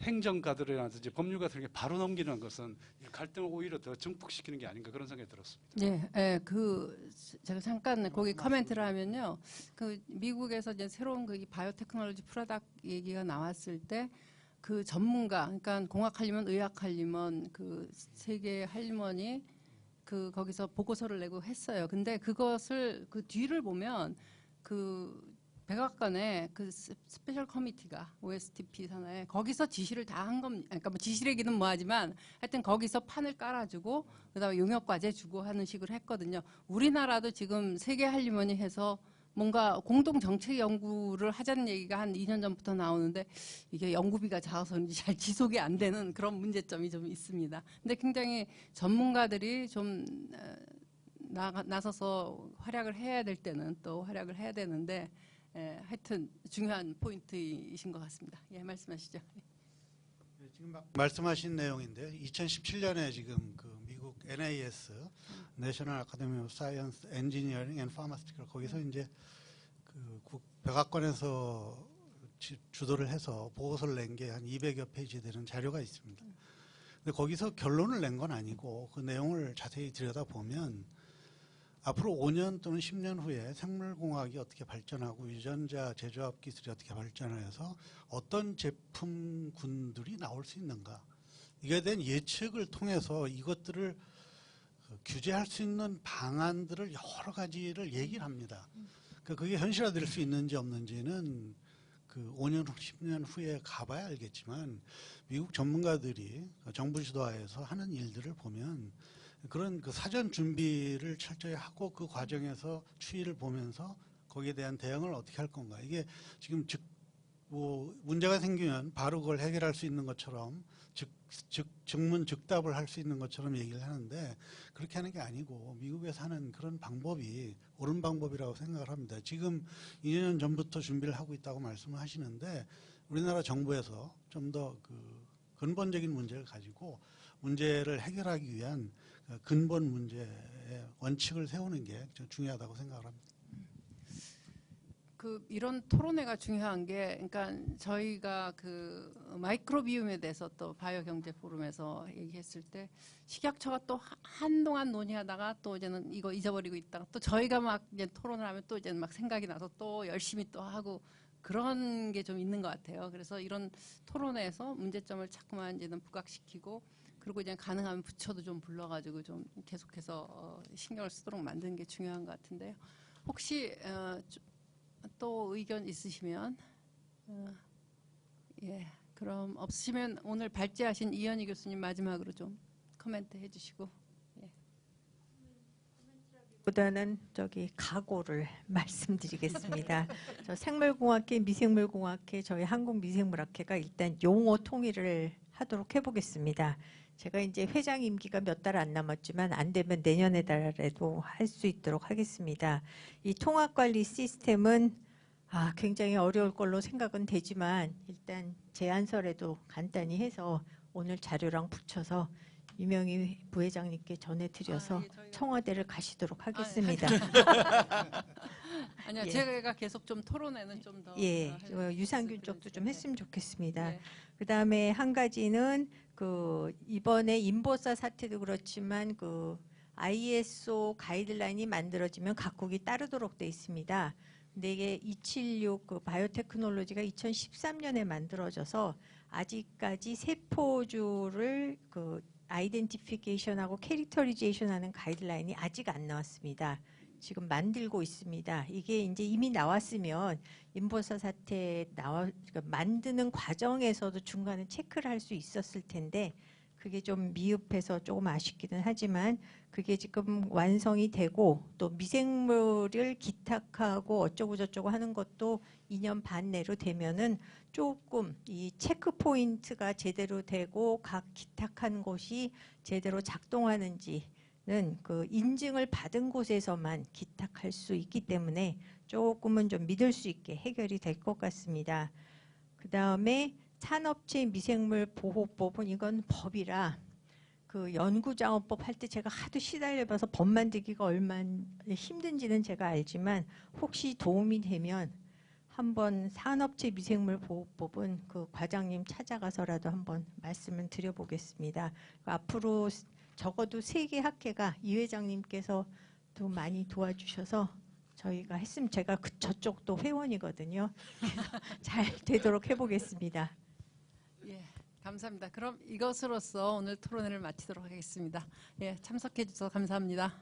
행정가들이라든지 법률가들에게 바로 넘기는 것은 갈등을 오히려 더 증폭시키는 게 아닌가 그런 생각이 들었습니다. 제가 잠깐 거기 코멘트를 하면요. 그 미국에서 이제 새로운 그 바이오테크놀로지 프로덕트 얘기가 나왔을 때 그 전문가, 그러니까 공학할리먼, 의학할리먼 그 세계 할리먼이 그 거기서 보고서를 내고 했어요. 근데 그것을 그 뒤를 보면 그 백악관에 그 스페셜 커미티가 OSTP 산하에 거기서 지시를 다 한 겁니다. 그러니까 뭐 지시라기는 뭐하지만 하여튼 거기서 판을 깔아주고 그다음에 용역 과제 주고 하는 식으로 했거든요. 우리나라도 지금 세계 할리먼이 해서 뭔가 공동 정책 연구를 하자는 얘기가 한 2년 전부터 나오는데 이게 연구비가 작아서인지 잘 지속이 안 되는 그런 문제점이 좀 있습니다. 근데 굉장히 전문가들이 좀 나서서 활약을 해야 될 때는 또 활약을 해야 되는데 하여튼 중요한 포인트이신 것 같습니다. 예, 말씀하시죠. 지금 말씀하신 내용인데 2017년에 지금 그 미국 NAS National Academy of Science, Engineering and Pharmaceutical 거기서 이제 그 백악관에서 주도를 해서 보고서를 낸 게 한 200여 페이지 되는 자료가 있습니다. 근데 거기서 결론을 낸 건 아니고 그 내용을 자세히 들여다보면 앞으로 5년 또는 10년 후에 생물공학이 어떻게 발전하고 유전자 제조합 기술이 어떻게 발전해서 어떤 제품군들이 나올 수 있는가 이에 대한 예측을 통해서 이것들을 규제할 수 있는 방안들을 여러 가지를 얘기를 합니다. 그게 현실화될 수 있는지 없는지는 그 5년, 10년 후에 가봐야 알겠지만 미국 전문가들이 정부 주도하에서 하는 일들을 보면 그런 그 사전 준비를 철저히 하고 그 과정에서 추이를 보면서 거기에 대한 대응을 어떻게 할 건가. 이게 지금 뭐 문제가 생기면 바로 그걸 해결할 수 있는 것처럼 즉문즉답을 할 수 있는 것처럼 얘기를 하는데 그렇게 하는 게 아니고 미국에서 하는 그런 방법이 옳은 방법이라고 생각을 합니다. 지금 2년 전부터 준비를 하고 있다고 말씀을 하시는데 우리나라 정부에서 좀 더 그 근본적인 문제를 가지고 문제를 해결하기 위한 근본 문제의 원칙을 세우는 게 중요하다고 생각을 합니다. 그 이런 토론회가 중요한 게, 그러니까 저희가 그 마이크로비움에 대해서 또 바이오 경제 포럼에서 얘기했을 때 식약처가 또 한동안 논의하다가 또 이제는 이거 잊어버리고 있다가 또 저희가 막 이제 토론을 하면 또 이제 막 생각이 나서 또 열심히 또 하고 그런 게 좀 있는 것 같아요. 그래서 이런 토론회에서 문제점을 자꾸만 이제는 부각시키고 그리고 이제 가능하면 부처도 좀 불러가지고 좀 계속해서 신경을 쓰도록 만드는 게 중요한 것 같은데요. 혹시 또 의견 있으시면 예, 그럼 없으시면 오늘 발제하신 이현희 교수님 마지막으로 좀 코멘트 해주시고. 보다는 각오를 말씀드리겠습니다. 저 생물공학회, 미생물공학회, 저희 한국미생물학회가 일단 용어 통일을 하도록 해보겠습니다. 제가 이제 회장 임기가 몇 달 안 남았지만 안 되면 내년에 달에도 할 수 있도록 하겠습니다. 이 통합관리 시스템은 굉장히 어려울 걸로 생각은 되지만 일단 제안서라도 간단히 해서 오늘 자료랑 붙여서 유명희 부회장님께 전해드려서 청와대를 가시도록 하겠습니다. 아니요, 예. 제가 계속 좀 토론회는 좀 더. 예, 유산균 쪽도 좀 했으면 좋겠습니다. 예. 그다음에 한 가지는 이번에 인보사 사태도 그렇지만 ISO 가이드라인이 만들어지면 각국이 따르도록 돼 있습니다. 근데 이게 276 바이오테크놀로지가 2013년에 만들어져서 아직까지 세포주를 아이덴티피케이션하고 캐릭터리제이션하는 가이드라인이 아직 안 나왔습니다. 지금 만들고 있습니다. 이게 이제 이미 나왔으면 인보사 사태 만드는 과정에서도 중간에 체크를 할 수 있었을 텐데 그게 좀 미흡해서 조금 아쉽기는 하지만 그게 지금 완성이 되고 또 미생물을 기탁하고 어쩌고 저쩌고 하는 것도 2년 반 내로 되면은 조금 이 체크 포인트가 제대로 되고 각 기탁한 곳이 제대로 작동하는지는 인증을 받은 곳에서만 기탁할 수 있기 때문에 조금은 좀 믿을 수 있게 해결이 될 것 같습니다. 그 다음에 산업체 미생물 보호법은 이건 법이라 연구자원법 할 때 제가 하도 시달려봐서 법 만들기가 얼마나 힘든지는 제가 알지만 혹시 도움이 되면 한번 산업체 미생물 보호법은 과장님 찾아가서라도 한번 말씀을 드려보겠습니다. 앞으로 적어도 3개 학회가 이 회장님께서 또 많이 도와주셔서 저희가 했으면 제가 저쪽도 회원이거든요. 그래서 잘 되도록 해보겠습니다. 예, 감사합니다. 그럼 이것으로써 오늘 토론회를 마치도록 하겠습니다. 예, 참석해 주셔서 감사합니다.